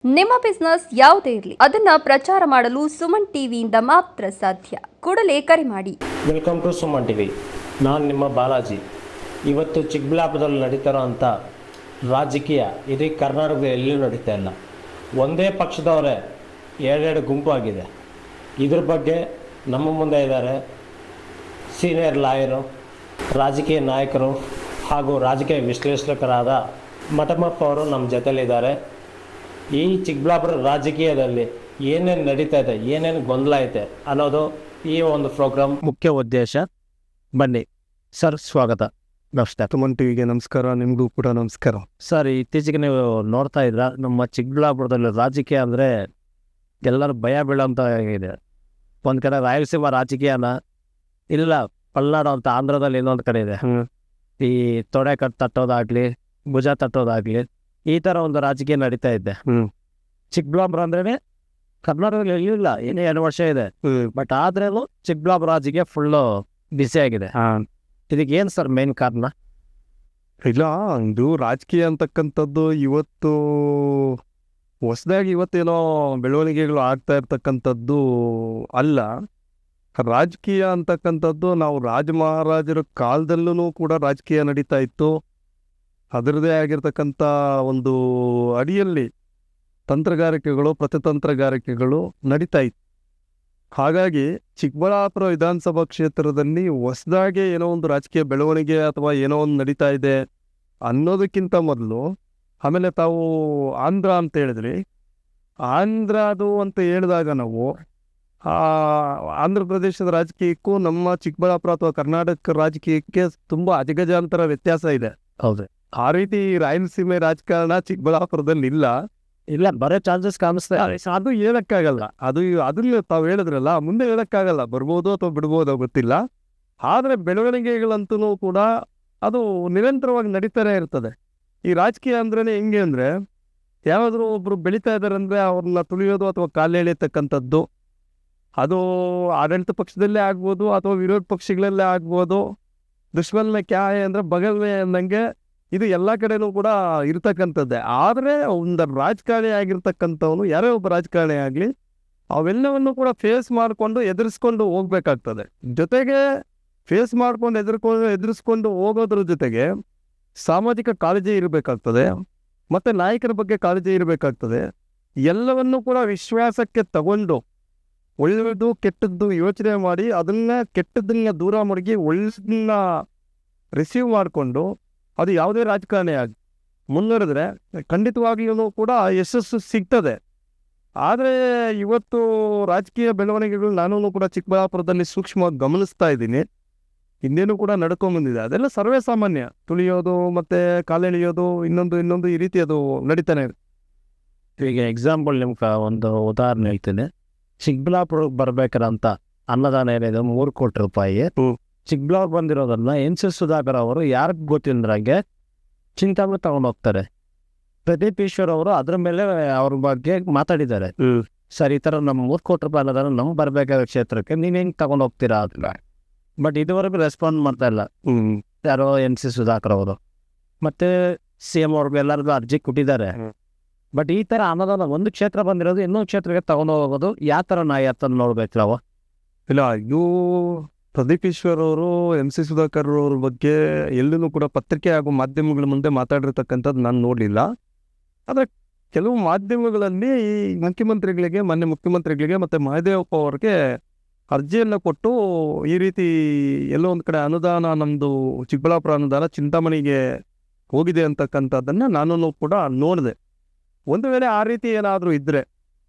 ನಿಮ್ಮ ಬಿಸ್ನೆಸ್ ಯಾವುದೇ ಇರಲಿ ಅದನ್ನ ಪ್ರಚಾರ ಮಾಡಲು ಸುಮನ್ ಟಿವಿಯಿಂದ ಮಾತ್ರ ಸಾಧ್ಯ. ಕೂಡಲೇ ಕರೆ ಮಾಡಿ. Welcome to Suman TV. ನಾನು ನಿಮ್ಮ ಬಾಲಾಜಿ. ಇವತ್ತು ಚಿಕ್ಕಬಳ್ಳಾಪುರದಲ್ಲಿ ನಡೀತಾರೋ ಅಂಥ ರಾಜಕೀಯ ಇಡೀ ಕರ್ನಾಟಕದಲ್ಲಿ ಎಲ್ಲೂ ನಡೀತಾ ಇಲ್ಲ. ಒಂದೇ ಪಕ್ಷದವರೇ ಎರಡೆರಡು ಗುಂಪು ಆಗಿದೆ. ಇದ್ರ ಬಗ್ಗೆ ನಮ್ಮ ಮುಂದೆ ಇದ್ದಾರೆ ಸೀನಿಯರ್ ಲಾಯರು, ರಾಜಕೀಯ ನಾಯಕರು ಹಾಗೂ ರಾಜಕೀಯ ವಿಶ್ಲೇಷಕರಾದ ಮಠಮಪ್ಪ ಅವರು ನಮ್ಮ ಜೊತೆಲಿದ್ದಾರೆ. ಈ ಚಿಕ್ಕಬಳ್ಳಾಪುರ ರಾಜಕೀಯದಲ್ಲಿ ಏನೇನು ನಡೀತಾ ಇದೆ, ಏನೇನು ಗೊಂದಲ ಐತೆ ಅನ್ನೋದು ಈ ಒಂದು ಪ್ರೋಗ್ರಾಮ್ ಮುಖ್ಯ ಉದ್ದೇಶ. ಬನ್ನಿ ಸರ್, ಸ್ವಾಗತ. ನಮಸ್ತೆ. ಸುಮನ್ ಟಿವಿಗೆ ನಮಸ್ಕಾರ. ನಿಮಗೂ ಕೂಡ ನಮಸ್ಕಾರ. ಸರ್, ಇತ್ತೀಚೆಗೆ ನೀವು ನೋಡ್ತಾ ಇದ್ರ ನಮ್ಮ ಚಿಕ್ಕಬಳ್ಳಾಪುರದಲ್ಲಿ ರಾಜಕೀಯ ಅಂದರೆ ಎಲ್ಲರೂ ಭಯ ಬೀಳೋಂಥ ಇದೆ. ಒಂದು ಕಡೆ ರಾಯಲಸೀಮಾ ರಾಜಕೀಯನ, ಇಲ್ಲ ಪಲ್ನಾಡು ಅಂತ ಆಂಧ್ರದಲ್ಲಿ ಇನ್ನೊಂದು ಕಡೆ ಇದೆ. ಈ ತೊಡೆ ಕಟ್ಟು ತಟ್ಟೋದಾಗಲಿ, ಭುಜ ತಟ್ಟೋದಾಗಲಿ, ಈ ಥರ ಒಂದು ರಾಜಕೀಯ ನಡೀತಾ ಇದೆ. ಚಿಕ್ಕಬಳ್ಳಾಪುರ ಅಂದ್ರೇ ಕರ್ನಾಟಕದಲ್ಲಿ ಇಲ್ಲ, ಇನ್ನೂ 2 ವರ್ಷ ಇದೆ. ಬಟ್ ಆದ್ರೂ ಚಿಕ್ಕಬಳ್ಳಾಪುರ ರಾಜಕೀಯ ಫುಲ್ಲು ಬಿಸಿ ಆಗಿದೆ. ಇದಕ್ಕೆ ಏನು ಸರ್ ಮೇನ್ ಕಾರಣ? ಇಲ್ಲ, ಇದು ರಾಜಕೀಯ ಅಂತಕ್ಕಂಥದ್ದು ಇವತ್ತು ಹೊಸದಾಗಿ ಇವತ್ತೇನೋ ಬೆಳವಣಿಗೆಗಳು ಆಗ್ತಾ ಇರ್ತಕ್ಕಂಥದ್ದು ಅಲ್ಲ. ರಾಜಕೀಯ ಅಂತಕ್ಕಂಥದ್ದು ನಾವು ರಾಜ ಮಹಾರಾಜರ ಕಾಲದಲ್ಲೂ ಕೂಡ ರಾಜಕೀಯ ನಡೀತಾ ಇತ್ತು. ಅದರದೇ ಆಗಿರ್ತಕ್ಕಂಥ ಒಂದು ಅಡಿಯಲ್ಲಿ ತಂತ್ರಗಾರಿಕೆಗಳು, ಪ್ರತಿತಂತ್ರಗಾರಿಕೆಗಳು ನಡೀತಾ ಇತ್ತು. ಹಾಗಾಗಿ ಚಿಕ್ಕಬಳ್ಳಾಪುರ ವಿಧಾನಸಭಾ ಕ್ಷೇತ್ರದಲ್ಲಿ ಹೊಸದಾಗಿ ಏನೋ ಒಂದು ರಾಜಕೀಯ ಬೆಳವಣಿಗೆ ಅಥವಾ ಏನೋ ಒಂದು ನಡೀತಾ ಇದೆ ಅನ್ನೋದಕ್ಕಿಂತ ಮೊದಲು, ಆಮೇಲೆ ತಾವು ಆಂಧ್ರ ಅಂತ ಹೇಳಿದ್ರಿ. ಆಂಧ್ರದು ಅಂತ ಹೇಳಿದಾಗ ನಾವು ಆಂಧ್ರ ಪ್ರದೇಶದ ರಾಜಕೀಯಕ್ಕೂ ನಮ್ಮ ಚಿಕ್ಕಬಳ್ಳಾಪುರ ಅಥವಾ ಕರ್ನಾಟಕ ರಾಜಕೀಯಕ್ಕೆ ತುಂಬ ಅಜಗಜಾಂತರ ವ್ಯತ್ಯಾಸ ಇದೆ. ಹೌದು. ಆ ರೀತಿ ರಾಯಲಸೀಮೆ ರಾಜಕಾರಣ ಚಿಕ್ಕಬಳ್ಳಾಪುರದಲ್ಲಿ ಇಲ್ಲ, ಬರೋ ಚಾನ್ಸಸ್ ಕಾಣಿಸ್ತಾ ಇದೆ. ಅದು ಹೇಳಕ್ಕಾಗಲ್ಲ. ಅದನ್ನ ತಾವು ಹೇಳಿದ್ರಲ್ಲ, ಮುಂದೆ ಹೇಳಕ್ಕಾಗಲ್ಲ. ಬರ್ಬೋದು ಅಥವಾ ಬಿಡ್ಬೋದು ಗೊತ್ತಿಲ್ಲ. ಆದರೆ ಬೆಳವಣಿಗೆಗಳಂತೂ ಕೂಡ ಅದು ನಿರಂತರವಾಗಿ ನಡೀತಾನೆ ಇರ್ತದೆ. ಈ ರಾಜಕೀಯ ಅಂದ್ರೇ ಹೆಂಗೆ ಅಂದರೆ, ಯಾವಾದರೂ ಒಬ್ಬರು ಬೆಳೀತಾ ಇದ್ದಾರೆ ಅಂದರೆ ಅವ್ರನ್ನ ತುಳಿಯೋದು ಅಥವಾ ಕಾಲೆಳೆಯತಕ್ಕಂಥದ್ದು, ಅದು ಆಡಳಿತ ಪಕ್ಷದಲ್ಲೇ ಆಗ್ಬೋದು ಅಥವಾ ವಿರೋಧ ಪಕ್ಷಗಳಲ್ಲೇ ಆಗ್ಬೋದು. ದುಶ್ಮನ್ ಮೇ ಕ್ಯಾ ಹೈ ಅಂದರೆ ಬಗಲ್ ಮೇ ಅನ್ನಂಗೆ ಇದು ಎಲ್ಲ ಕಡೆನೂ ಕೂಡ ಇರ್ತಕ್ಕಂಥದ್ದೇ. ಆದರೆ ಒಂದು ರಾಜಕಾರಣಿ ಆಗಿರ್ತಕ್ಕಂಥವನು, ಯಾರೇ ಒಬ್ಬ ರಾಜಕಾರಣಿ ಆಗಲಿ, ಅವೆಲ್ಲವನ್ನು ಕೂಡ ಫೇಸ್ ಮಾಡಿಕೊಂಡು ಎದುರಿಸ್ಕೊಂಡು ಹೋಗ್ಬೇಕಾಗ್ತದೆ. ಜೊತೆಗೆ ಫೇಸ್ ಮಾಡ್ಕೊಂಡು ಎದುರಿಸ್ಕೊಂಡು ಹೋಗೋದ್ರ ಜೊತೆಗೆ ಸಾಮಾಜಿಕ ಕಾಳಜಿ ಇರಬೇಕಾಗ್ತದೆ, ಮತ್ತು ನಾಯಕರ ಬಗ್ಗೆ ಕಾಳಜಿ ಇರಬೇಕಾಗ್ತದೆ. ಎಲ್ಲವನ್ನು ಕೂಡ ವಿಶ್ವಾಸಕ್ಕೆ ತಗೊಂಡು ಒಳ್ಳೆಯದು ಕೆಟ್ಟದ್ದು ಯೋಚನೆ ಮಾಡಿ ಅದನ್ನು ಕೆಟ್ಟದ್ದನ್ನ ದೂರ ಮಡಗಿ ಒಳ್ಳೆದನ್ನ ರಿಸೀವ್ ಮಾಡಿಕೊಂಡು ಅದು ಯಾವುದೇ ರಾಜಕಾರಣಿ ಆಗಿ ಮುನ್ನಡೆದ್ರೆ ಖಂಡಿತವಾಗಿಯೂ ಕೂಡ ಯಶಸ್ಸು ಸಿಗ್ತದೆ. ಆದರೆ ಇವತ್ತು ರಾಜಕೀಯ ಬೆಳವಣಿಗೆಗಳು ನಾನು ಕೂಡ ಚಿಕ್ಕಬಳ್ಳಾಪುರದಲ್ಲಿ ಸೂಕ್ಷ್ಮವಾಗಿ ಗಮನಿಸ್ತಾ ಇದ್ದೀನಿ. ಇನ್ನೇನು ಕೂಡ ನಡ್ಕೊಂಬಂದಿದೆ. ಅದೆಲ್ಲ ಸರ್ವೇ ಸಾಮಾನ್ಯ. ತುಳಿಯೋದು ಮತ್ತು ಕಾಲೆಳೆಯೋದು, ಇನ್ನೊಂದು ಈ ರೀತಿ ಅದು ನಡೀತಾನೆ ಇದೆ. ಈಗ ಎಕ್ಸಾಂಪಲ್ ನಿಮ್ಗೆ ಒಂದು ಉದಾಹರಣೆ ಹೇಳ್ತೀನಿ. ಚಿಕ್ಕಬಳ್ಳಾಪುರಕ್ಕೆ ಬರ್ಬೇಕಂತ ಅನ್ನದಾನ ಏನಿದೆ 3 ಕೋಟಿ ರೂಪಾಯಿ. ಚಿಕ್ಕಬಳ್ಳಾಪುರ ಬಂದಿರೋದನ್ನ NC ಸುಧಾಕರ್ ಅವರು ಯಾರಿಗೆ ಗೊತ್ತಿಲ್ಲದಂಗೆ ಚಿಂತಾಮಣಿ ತಗೊಂಡು ಹೋಗ್ತಾರೆ. ಪ್ರದೀಪ್ ಈಶ್ವರ್ ಅವರು ಅದ್ರ ಮೇಲೆ ಅವ್ರ ಬಗ್ಗೆ ಮಾತಾಡಿದ್ದಾರೆ. ಸರ್, ಈ ಥರ ನಮ್ಮ 3 ಕೋಟಿ ರೂಪಾಯಿ ಅನ್ನದಾನ ನಮ್ಗೆ ಬರಬೇಕಾದ ಕ್ಷೇತ್ರಕ್ಕೆ ನೀವು ಹೆಂಗೆ ತಗೊಂಡು ಹೋಗ್ತೀರಾ ಅದನ್ನ. ಬಟ್ ಇದುವರೆಗೂ ರೆಸ್ಪಾಂಡ್ ಮಾಡ್ತಾ ಇಲ್ಲ ಯಾರೋ NC ಸುಧಾಕರ್ ಅವರು. ಮತ್ತು CM ಅವ್ರಿಗೆ ಎಲ್ಲರಿಗೂ ಅರ್ಜಿ ಕೊಟ್ಟಿದ್ದಾರೆ. ಬಟ್ ಈ ಥರ ಅನ್ನದಾನ ಒಂದು ಕ್ಷೇತ್ರ ಬಂದಿರೋದು ಇನ್ನೊಂದು ಕ್ಷೇತ್ರಕ್ಕೆ ತಗೊಂಡು ಹೋಗೋದು ಯಾವ ಥರ ನಾಯಕರನ್ನ ನೋಡ್ಬೇಕು ನಾವು? ಇಲ್ಲ, ಇದು ಪ್ರದೀಪ್ ಈಶ್ವರ್ ಅವರು, MC ಸುಧಾಕರ್ ಅವ್ರ ಬಗ್ಗೆ ಎಲ್ಲೂ ಕೂಡ ಪತ್ರಿಕೆ ಹಾಗೂ ಮಾಧ್ಯಮಗಳ ಮುಂದೆ ಮಾತಾಡಿರ್ತಕ್ಕಂಥದ್ದು ನಾನು ನೋಡಲಿಲ್ಲ. ಆದರೆ ಕೆಲವು ಮಾಧ್ಯಮಗಳಲ್ಲಿ ಮೊನ್ನೆ ಮುಖ್ಯಮಂತ್ರಿಗಳಿಗೆ ಮತ್ತು ಮಹದೇವಪ್ಪ ಅವ್ರಿಗೆ ಅರ್ಜಿಯನ್ನು ಕೊಟ್ಟು ಈ ರೀತಿ ಎಲ್ಲೋ ಒಂದು ಕಡೆ ಅನುದಾನ, ನಮ್ಮದು ಚಿಕ್ಕಬಳ್ಳಾಪುರ ಅನುದಾನ ಚಿಂತಾಮಣಿಗೆ ಹೋಗಿದೆ ಅಂತಕ್ಕಂಥದ್ದನ್ನು ನಾನು ಕೂಡ ನೋಡಿದೆ. ಒಂದು ವೇಳೆ ಆ ರೀತಿ ಏನಾದರೂ ಇದ್ದರೆ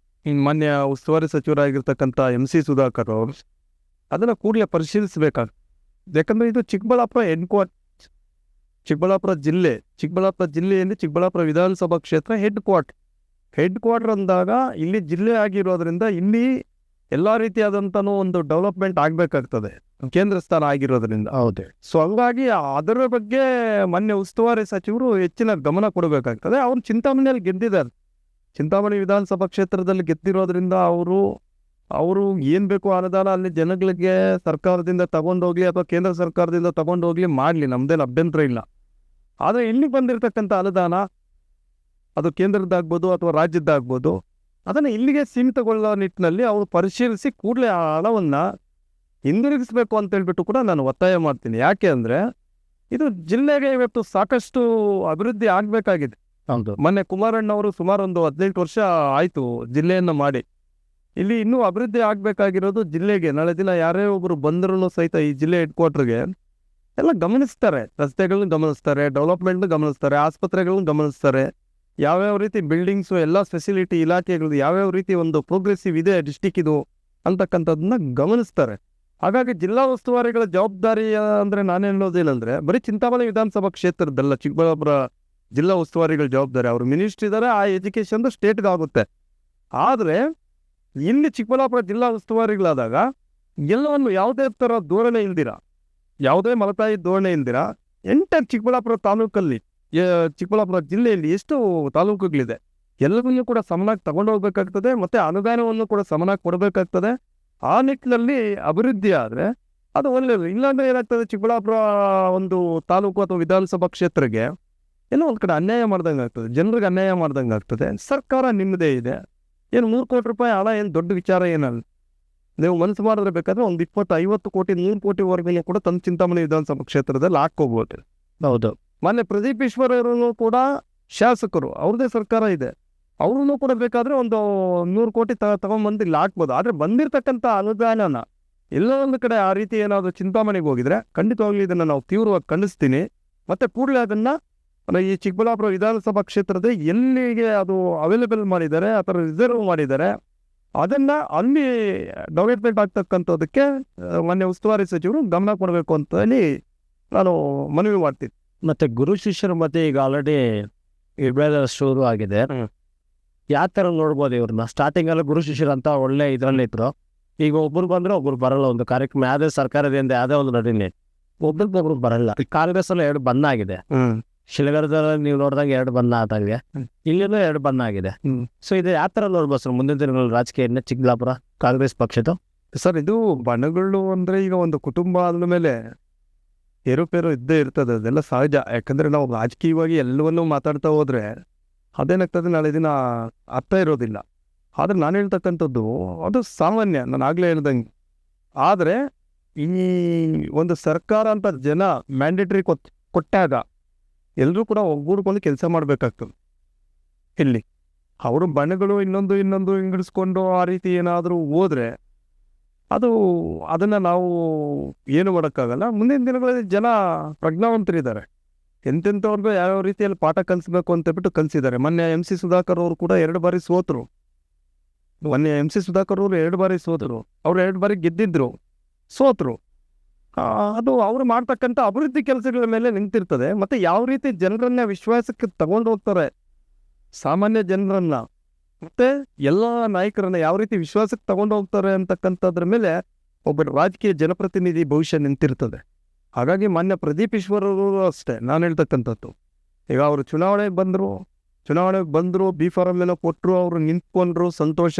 ಮಾನ್ಯ ಉಸ್ತುವಾರಿ ಸಚಿವರಾಗಿರ್ತಕ್ಕಂಥ MC ಸುಧಾಕರ್ ಅವರು ಅದನ್ನು ಕೂಡಲೇ ಪರಿಶೀಲಿಸಬೇಕಾಗ್ತದೆ. ಯಾಕಂದರೆ ಇದು ಚಿಕ್ಕಬಳ್ಳಾಪುರ ಚಿಕ್ಕಬಳ್ಳಾಪುರ ಜಿಲ್ಲೆಯಲ್ಲಿ ಚಿಕ್ಕಬಳ್ಳಾಪುರ ವಿಧಾನಸಭಾ ಕ್ಷೇತ್ರ ಹೆಡ್ ಕ್ವಾರ್ಟರ್ ಅಂದಾಗ ಇಲ್ಲಿ ಜಿಲ್ಲೆ ಆಗಿರೋದ್ರಿಂದ ಇಲ್ಲಿ ಎಲ್ಲ ರೀತಿಯಾದಂಥನೂ ಒಂದು ಡೆವಲಪ್ಮೆಂಟ್ ಆಗಬೇಕಾಗ್ತದೆ, ಕೇಂದ್ರ ಸ್ಥಾನ ಆಗಿರೋದ್ರಿಂದ. ಹೌದು. ಸೊ ಹಂಗಾಗಿ ಅದರ ಬಗ್ಗೆ ಮಾನ್ಯ ಉಸ್ತುವಾರಿ ಸಚಿವರು ಹೆಚ್ಚಿನ ಗಮನ ಕೊಡಬೇಕಾಗ್ತದೆ. ಅವರು ಚಿಂತಾಮಣಿಯಲ್ಲಿ ಗೆದ್ದಿದ್ದಾರೆ. ಚಿಂತಾಮಣಿ ವಿಧಾನಸಭಾ ಕ್ಷೇತ್ರದಲ್ಲಿ ಗೆದ್ದಿರೋದ್ರಿಂದ ಅವರು ಏನು ಬೇಕು ಅನುದಾನ ಅಲ್ಲಿ ಜನಗಳಿಗೆ ಸರ್ಕಾರದಿಂದ ತಗೊಂಡೋಗ್ಲಿ ಅಥವಾ ಕೇಂದ್ರ ಸರ್ಕಾರದಿಂದ ತಗೊಂಡೋಗ್ಲಿ ಮಾಡಲಿ, ನಮ್ದೇನು ಅಭ್ಯಂತರ ಇಲ್ಲ. ಆದರೆ ಇಲ್ಲಿ ಬಂದಿರತಕ್ಕಂಥ ಅನುದಾನ ಅದು ಕೇಂದ್ರದ್ದಾಗ್ಬೋದು ಅಥವಾ ರಾಜ್ಯದ್ದಾಗ್ಬೋದು, ಅದನ್ನು ಇಲ್ಲಿಗೆ ಸೀಮಿತಗೊಳ್ಳೋ ನಿಟ್ಟಿನಲ್ಲಿ ಅವರು ಪರಿಶೀಲಿಸಿ ಕೂಡಲೇ ಆ ಹಣವನ್ನು ಹಿಂದಿರುಗಿಸ್ಬೇಕು ಅಂತ ಹೇಳ್ಬಿಟ್ಟು ಕೂಡ ನಾನು ಒತ್ತಾಯ ಮಾಡ್ತೀನಿ. ಯಾಕೆ ಅಂದರೆ ಇದು ಜಿಲ್ಲೆಗೆ ಇವತ್ತು ಸಾಕಷ್ಟು ಅಭಿವೃದ್ಧಿ ಆಗಬೇಕಾಗಿದೆ. ಹೌದು. ಮೊನ್ನೆ ಕುಮಾರಣ್ಣವರು ಸುಮಾರು ಒಂದು 18 ವರ್ಷ ಆಯಿತು ಜಿಲ್ಲೆಯನ್ನು ಮಾಡಿ. ಇಲ್ಲಿ ಇನ್ನೂ ಅಭಿವೃದ್ಧಿ ಆಗಬೇಕಾಗಿರೋದು ಜಿಲ್ಲೆಗೆ. ನಾಳೆ ದಿನ ಯಾರೇ ಒಬ್ಬರು ಬಂದರೂ ಸಹಿತ ಈ ಜಿಲ್ಲೆ ಹೆಡ್ ಕ್ವಾರ್ಟರ್ಗೆ ಎಲ್ಲ ಗಮನಿಸ್ತಾರೆ, ರಸ್ತೆಗಳನ್ನ ಗಮನಿಸ್ತಾರೆ, ಡೆವಲಪ್ಮೆಂಟ್ನ ಗಮನಿಸ್ತಾರೆ, ಆಸ್ಪತ್ರೆಗಳನ್ನ ಗಮನಿಸ್ತಾರೆ, ಯಾವ್ಯಾವ ರೀತಿ ಬಿಲ್ಡಿಂಗ್ಸು ಎಲ್ಲ ಫೆಸಿಲಿಟಿ ಇಲಾಖೆಗಳು ಯಾವ್ಯಾವ ರೀತಿ ಒಂದು ಪ್ರೋಗ್ರೆಸಿವ್ ಇದೆ ಡಿಸ್ಟಿಕ್ ಇದು ಅಂತಕ್ಕಂಥದ್ದನ್ನ ಗಮನಿಸ್ತಾರೆ. ಹಾಗಾಗಿ ಜಿಲ್ಲಾ ಉಸ್ತುವಾರಿಗಳ ಜವಾಬ್ದಾರಿ ಅಂದರೆ ನಾನು ಹೇಳೋದೇನೆಂದರೆ ಬರೀ ಚಿಂತಾಮಣಿ ವಿಧಾನಸಭಾ ಕ್ಷೇತ್ರದಲ್ಲ ಚಿಕ್ಕಬಳ್ಳಾಪುರ ಜಿಲ್ಲಾ ಉಸ್ತುವಾರಿಗಳ ಜವಾಬ್ದಾರಿ. ಅವರು ಮಿನಿಸ್ಟ್ರಿ ಇದ್ದಾರೆ, ಆ ಎಜುಕೇಷನ್ ಸ್ಟೇಟ್ಗೆ ಆಗುತ್ತೆ. ಆದರೆ ಇಲ್ಲಿ ಚಿಕ್ಕಬಳ್ಳಾಪುರ ಜಿಲ್ಲಾ ಉಸ್ತುವಾರಿಗಳಾದಾಗ ಎಲ್ಲವನ್ನು ಯಾವುದೇ ಥರ ಧೋರಣೆ ಇಲ್ದಿರ, ಯಾವುದೇ ಮಲತಾಯಿ ಧೋರಣೆ ಇಲ್ದಿರ ಎಂಟರ್ ಚಿಕ್ಕಬಳ್ಳಾಪುರ ತಾಲೂಕಲ್ಲಿ ಚಿಕ್ಕಬಳ್ಳಾಪುರ ಜಿಲ್ಲೆಯಲ್ಲಿ ಎಷ್ಟು ತಾಲೂಕುಗಳಿದೆ ಎಲ್ಲವನ್ನೂ ಕೂಡ ಸಮನಾಗಿ ತಗೊಂಡೋಗ್ಬೇಕಾಗ್ತದೆ, ಮತ್ತು ಅನುದಾನವನ್ನು ಕೂಡ ಸಮನಾಗಿ ಕೊಡಬೇಕಾಗ್ತದೆ. ಆ ನಿಟ್ಟಿನಲ್ಲಿ ಅಭಿವೃದ್ಧಿ ಆದರೆ ಅದು ಒಳ್ಳೆಯದು. ಇಲ್ಲಾಂದರೆ ಏನಾಗ್ತದೆ, ಚಿಕ್ಕಬಳ್ಳಾಪುರ ಒಂದು ತಾಲೂಕು ಅಥವಾ ವಿಧಾನಸಭಾ ಕ್ಷೇತ್ರಕ್ಕೆ ಏನೋ ಒಂದು ಕಡೆ ಅನ್ಯಾಯ ಮಾಡ್ದಂಗೆ ಆಗ್ತದೆ, ಜನರಿಗೆ ಅನ್ಯಾಯ ಮಾಡ್ದಂಗೆ ಆಗ್ತದೆ. ಸರ್ಕಾರ ನಿಮ್ಮದೇ ಇದೆ, ಏನು 3 ಕೋಟಿ ರೂಪಾಯಿ ಹಣ ಏನು ದೊಡ್ಡ ವಿಚಾರ ಏನಲ್ಲ. ನೀವು ಮನಸ್ಸು ಮಾಡಿದ್ರೆ ಬೇಕಾದ್ರೆ ಒಂದು 20-50 ಕೋಟಿ 100 ಕೋಟಿವರೆಗೆ ಕೂಡ ತನ್ನ ಚಿಂತಾಮಣಿ ವಿಧಾನಸಭಾ ಕ್ಷೇತ್ರದಲ್ಲಿ ಹಾಕೋಬೋದು. ಹೌದು. ಮೊನ್ನೆ ಪ್ರದೀಪ್ ಈಶ್ವರರು ಕೂಡ ಶಾಸಕರು, ಅವ್ರದ್ದೇ ಸರ್ಕಾರ ಇದೆ, ಅವ್ರೂ ಕೂಡ ಬೇಕಾದರೆ ಒಂದು 100 ಕೋಟಿ ತಗೊಂಡ್ಬಂದು ಇಲ್ಲಿ ಹಾಕ್ಬೋದು. ಆದರೆ ಬಂದಿರತಕ್ಕಂಥ ಅನುದಾನನ ಎಲ್ಲೋ ಒಂದು ಕಡೆ ಆ ರೀತಿ ಏನಾದರೂ ಚಿಂತಾಮಣಿಗೆ ಹೋಗಿದ್ರೆ ಖಂಡಿತವಾಗ್ಲೂ ಇದನ್ನು ನಾವು ತೀವ್ರವಾಗಿ ಖಂಡಿಸ್ತೀನಿ. ಮತ್ತು ಕೂಡಲೇ ಅದನ್ನು ಈ ಚಿಕ್ಕಬಳ್ಳಾಪುರ ವಿಧಾನಸಭಾ ಕ್ಷೇತ್ರದ ಎಲ್ಲಿಗೆ ಅದು ಅವೈಲೇಬಲ್ ಮಾಡಿದ್ದಾರೆ, ಆ ಥರ ರಿಸರ್ವ್ ಮಾಡಿದ್ದಾರೆ, ಅದನ್ನು ಅಲ್ಲಿ ಡೆವಲಪ್ಮೆಂಟ್ ಆಗ್ತಕ್ಕಂಥದ್ದಕ್ಕೆ ಮೊನ್ನೆ ಉಸ್ತುವಾರಿ ಸಚಿವರು ಗಮನ ಕೊಡಬೇಕು ಅಂತ ಹೇಳಿ ನಾನು ಮನವಿ ಮಾಡ್ತೀನಿ. ಮತ್ತು ಗುರು ಶಿಷ್ಯರ ಮಧ್ಯೆ ಈಗ ಆಲ್ರೆಡಿ ವಿಭೇದ ಶುರು ಆಗಿದೆ. ಯಾವ ಥರ ನೋಡ್ಬೋದು ಇವ್ರನ್ನ? ಸ್ಟಾರ್ಟಿಂಗಲ್ಲಿ ಗುರು ಶಿಷ್ಯರಂತ ಒಳ್ಳೆ ಇದರಲ್ಲಿದ್ರು, ಈಗ ಒಬ್ರು ಬಂದರೆ ಒಬ್ರು ಬರಲ್ಲ. ಒಂದು ಕಾರ್ಯಕ್ರಮ ಯಾವುದೇ ಸರ್ಕಾರದಿಂದ ಯಾವುದೇ ಒಂದು ನಡೀಲಿ ಒಬ್ರಿಗೊಬ್ರು ಬರಲ್ಲ. ಕಾಂಗ್ರೆಸ್ಸಲ್ಲಿ 2 ಬನ್ನ ಆಗಿದೆ, ಶಿಲಗರದಲ್ಲಿ ನೀವು ನೋಡಿದಂಗೆ 2 ಬನ್ನ ಆದಂಗೆ ಇಲ್ಲಿನೂ 2 ಬನ್ನ ಆಗಿದೆ. ಸೊ ಇದು ಯಾವ ಥರ ನೋಡ್ಬೋದು ಸರ್ ಮುಂದಿನ ದಿನಗಳಲ್ಲಿ ರಾಜಕೀಯ ಚಿಕ್ಕಬಳ್ಳಾಪುರ ಕಾಂಗ್ರೆಸ್ ಪಕ್ಷದ? ಸರ್, ಇದು ಬಣಗಳು ಅಂದರೆ ಈಗ ಒಂದು ಕುಟುಂಬ ಆದಮೇಲೆ ಏರುಪೇರು ಇದ್ದೇ ಇರ್ತದೆ, ಅದೆಲ್ಲ ಸಹಜ. ಯಾಕಂದರೆ ನಾವು ರಾಜಕೀಯವಾಗಿ ಎಲ್ಲವನ್ನೂ ಮಾತಾಡ್ತಾ ಹೋದರೆ ಅದೇನಾಗ್ತದೆ, ನಾಳೆ ದಿನ ಅರ್ಥ ಇರೋದಿಲ್ಲ. ಆದರೆ ನಾನು ಹೇಳ್ತಕ್ಕಂಥದ್ದು ಅದು ಸಾಮಾನ್ಯ, ನಾನು ಆಗಲೇ ಹೇಳ್ದಂಗೆ. ಆದರೆ ಈ ಒಂದು ಸರ್ಕಾರ ಅಂತ ಜನ ಮ್ಯಾಂಡೇಟ್ರಿ ಕೊಟ್ಟಾಗ ಎಲ್ಲರೂ ಕೂಡ ಒಗ್ಗೂಡ್ಕೊಂಡು ಕೆಲಸ ಮಾಡಬೇಕಾಗ್ತದೆ. ಇಲ್ಲಿ ಅವರು ಬಣಗಳು ಇನ್ನೊಂದು ಹಿಂಗಿಡಿಸ್ಕೊಂಡು ಆ ರೀತಿ ಏನಾದರೂ ಹೋದರೆ ಅದನ್ನು ನಾವು ಏನು ಮಾಡೋಕ್ಕಾಗಲ್ಲ. ಮುಂದಿನ ದಿನಗಳಲ್ಲಿ ಜನ ಪ್ರಜ್ಞಾವಂತರಿದ್ದಾರೆ, ಎಂತೆಂಥವ್ರಿಗೂ ಯಾವ್ಯಾವ ರೀತಿಯಲ್ಲಿ ಪಾಠ ಕಲಿಸ್ಬೇಕು ಅಂತ ಬಿಟ್ಟು ಕಲಿಸಿದ್ದಾರೆ. ಮೊನ್ನೆ MC ಸುಧಾಕರ್ ಅವರು ಕೂಡ 2 ಬಾರಿ ಸೋತರು. ಮೊನ್ನೆ MC ಸುಧಾಕರ್ ಅವರು 2 ಬಾರಿ ಸೋತರು, ಅವರು 2 ಬಾರಿ ಗೆದ್ದಿದ್ರು, ಸೋತರು. ಅದು ಅವರು ಮಾಡ್ತಕ್ಕಂಥ ಅಭಿವೃದ್ಧಿ ಕೆಲಸಗಳ ಮೇಲೆ ನಿಂತಿರ್ತದೆ. ಮತ್ತು ಯಾವ ರೀತಿ ಜನರನ್ನ ವಿಶ್ವಾಸಕ್ಕೆ ತಗೊಂಡು ಹೋಗ್ತಾರೆ, ಸಾಮಾನ್ಯ ಜನರನ್ನ ಮತ್ತು ಎಲ್ಲ ನಾಯಕರನ್ನ ಯಾವ ರೀತಿ ವಿಶ್ವಾಸಕ್ಕೆ ತಗೊಂಡು ಹೋಗ್ತಾರೆ ಅಂತಕ್ಕಂಥದ್ರ ಮೇಲೆ ಒಬ್ಬ ರಾಜಕೀಯ ಜನಪ್ರತಿನಿಧಿ ಭವಿಷ್ಯ ನಿಂತಿರ್ತದೆ. ಹಾಗಾಗಿ ಮಾನ್ಯ ಪ್ರದೀಪ್ ಈಶ್ವರರು ಅಷ್ಟೇ ನಾನು ಹೇಳ್ತಕ್ಕಂಥದ್ದು. ಈಗ ಅವರು ಚುನಾವಣೆಗೆ ಬಂದರು, ಬಿ ಫಾರಮ್ ಏನೋ ಕೊಟ್ಟರು, ಅವರು ನಿಂತ್ಕೊಂಡ್ರು, ಸಂತೋಷ.